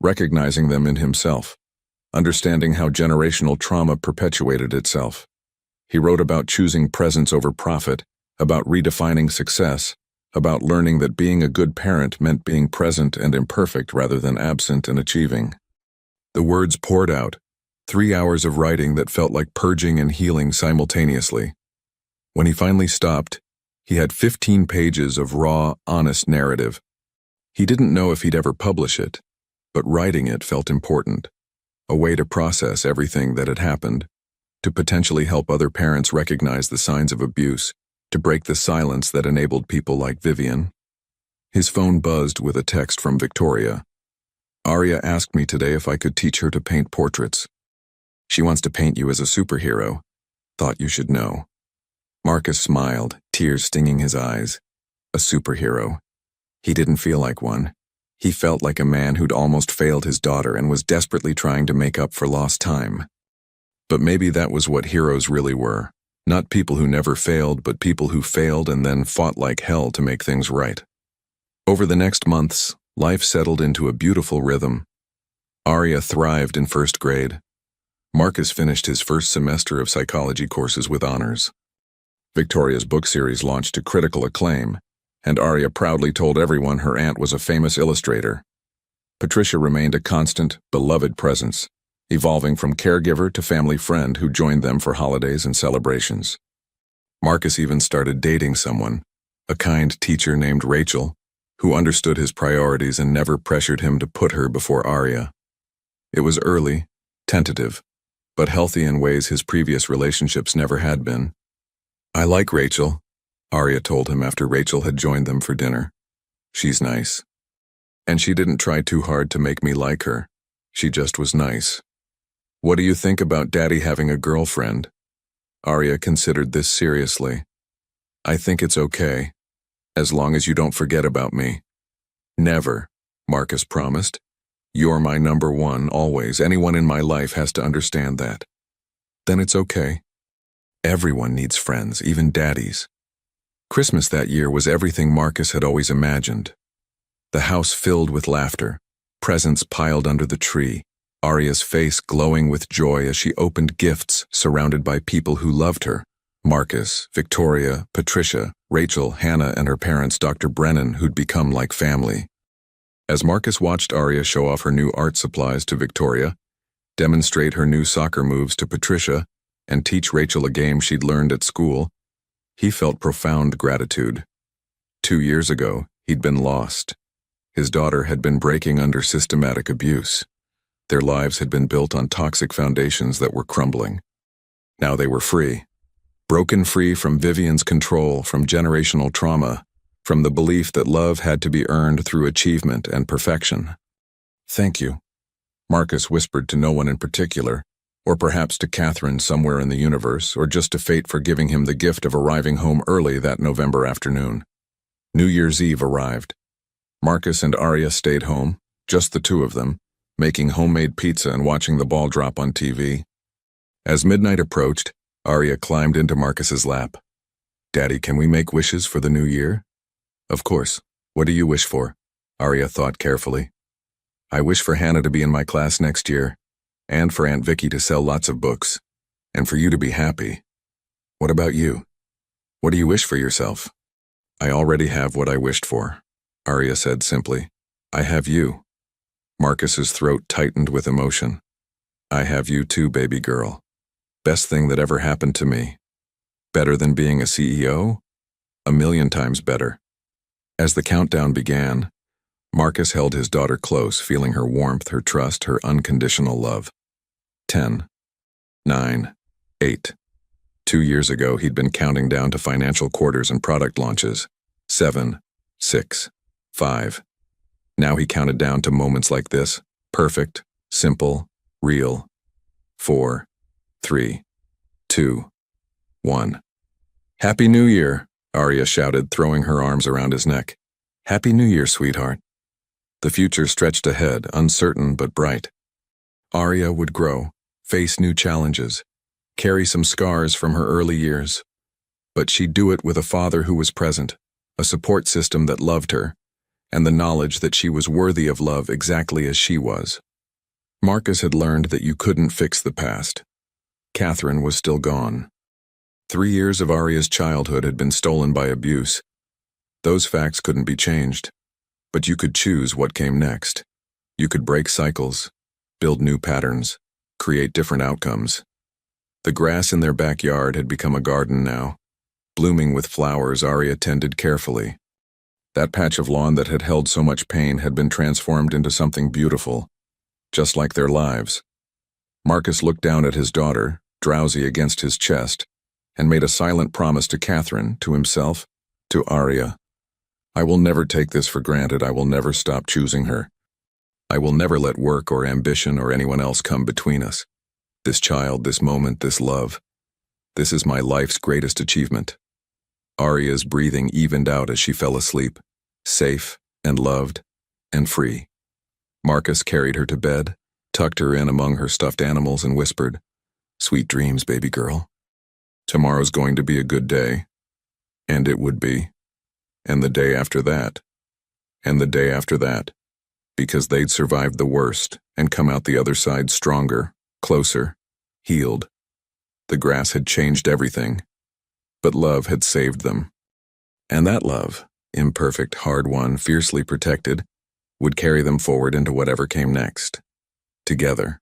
recognizing them in himself, understanding how generational trauma perpetuated itself. He wrote about choosing presence over profit, about redefining success, about learning that being a good parent meant being present and imperfect rather than absent and achieving. The words poured out, 3 hours of writing that felt like purging and healing simultaneously. When he finally stopped, he had 15 pages of raw, honest narrative. He didn't know if he'd ever publish it, but writing it felt important, a way to process everything that had happened, to potentially help other parents recognize the signs of abuse, to break the silence that enabled people like Vivian. His phone buzzed with a text from Victoria. "Arya asked me today if I could teach her to paint portraits. She wants to paint you as a superhero. Thought you should know." Marcus smiled, tears stinging his eyes. A superhero. He didn't feel like one. He felt like a man who'd almost failed his daughter and was desperately trying to make up for lost time. But maybe that was what heroes really were. Not people who never failed, but people who failed and then fought like hell to make things right. Over the next months, life settled into a beautiful rhythm. Arya thrived in first grade. Marcus finished his first semester of psychology courses with honors. Victoria's book series launched to critical acclaim, and Arya proudly told everyone her aunt was a famous illustrator. Patricia remained a constant, beloved presence, evolving from caregiver to family friend who joined them for holidays and celebrations. Marcus even started dating someone, a kind teacher named Rachel, who understood his priorities and never pressured him to put her before Arya. It was early, tentative, but healthy in ways his previous relationships never had been. "I like Rachel," Arya told him after Rachel had joined them for dinner. "She's nice. And she didn't try too hard to make me like her. She just was nice." "What do you think about Daddy having a girlfriend?" Arya considered this seriously. "I think it's okay. As long as you don't forget about me. Never, Marcus promised. You're my number one, always. Anyone in my life has to understand that. Then it's okay. Everyone needs friends, even daddies. Christmas that year was everything Marcus had always imagined. The house filled with laughter, presents piled under the tree, Aria's face glowing with joy as she opened gifts surrounded by people who loved her. Marcus, Victoria, Patricia, Rachel, Hannah, and her parents, Dr. Brennan, who'd become like family. As Marcus watched Aria show off her new art supplies to Victoria, demonstrate her new soccer moves to Patricia, and teach Rachel a game she'd learned at school, he felt profound gratitude. 2 years ago, he'd been lost. His daughter had been breaking under systematic abuse. Their lives had been built on toxic foundations that were crumbling. Now they were free. Broken free from Vivian's control, from generational trauma, from the belief that love had to be earned through achievement and perfection. "Thank you," Marcus whispered to no one in particular, or perhaps to Catherine somewhere in the universe, or just to fate for giving him the gift of arriving home early that November afternoon. New Year's Eve arrived. Marcus and Aria stayed home, just the two of them, making homemade pizza and watching the ball drop on TV. As midnight approached, Aria climbed into Marcus's lap. "Daddy, can we make wishes for the new year?" "Of course. What do you wish for?" Aria thought carefully. "I wish for Hannah to be in my class next year, and for Aunt Vicky to sell lots of books, and for you to be happy." "What about you? What do you wish for yourself?" "I already have what I wished for," Aria said simply. "I have you." Marcus's throat tightened with emotion. "I have you too, baby girl. Best thing that ever happened to me. Better than being a CEO? 1,000,000 times better." As the countdown began, Marcus held his daughter close, feeling her warmth, her trust, her unconditional love. 10, 9, 8. 2 years ago, he'd been counting down to financial quarters and product launches. 7, 6, 5. Now he counted down to moments like this, perfect, simple, real. 4, 3, 2, 1. "Happy New Year," Aria shouted, throwing her arms around his neck. "Happy New Year, sweetheart." The future stretched ahead, uncertain but bright. Aria would grow, face new challenges, carry some scars from her early years. But she'd do it with a father who was present, a support system that loved her, and the knowledge that she was worthy of love exactly as she was. Marcus had learned that you couldn't fix the past. Catherine was still gone. 3 years of Aria's childhood had been stolen by abuse. Those facts couldn't be changed, but you could choose what came next. You could break cycles, build new patterns, create different outcomes. The grass in their backyard had become a garden now, blooming with flowers Aria tended carefully. That patch of lawn that had held so much pain had been transformed into something beautiful, just like their lives. Marcus looked down at his daughter, drowsy against his chest, and made a silent promise to Catherine, to himself, to Aria. "I will never take this for granted. I will never stop choosing her. I will never let work or ambition or anyone else come between us. This child, this moment, this love. This is my life's greatest achievement." Aria's breathing evened out as she fell asleep, safe and loved and free. Marcus carried her to bed, tucked her in among her stuffed animals, and whispered, "Sweet dreams, baby girl. Tomorrow's going to be a good day." And it would be. And the day after that. And the day after that. Because they'd survived the worst and come out the other side stronger, closer, healed. The grass had changed everything, but love had saved them. And that love, imperfect, hard-won, fiercely protected, would carry them forward into whatever came next. Together.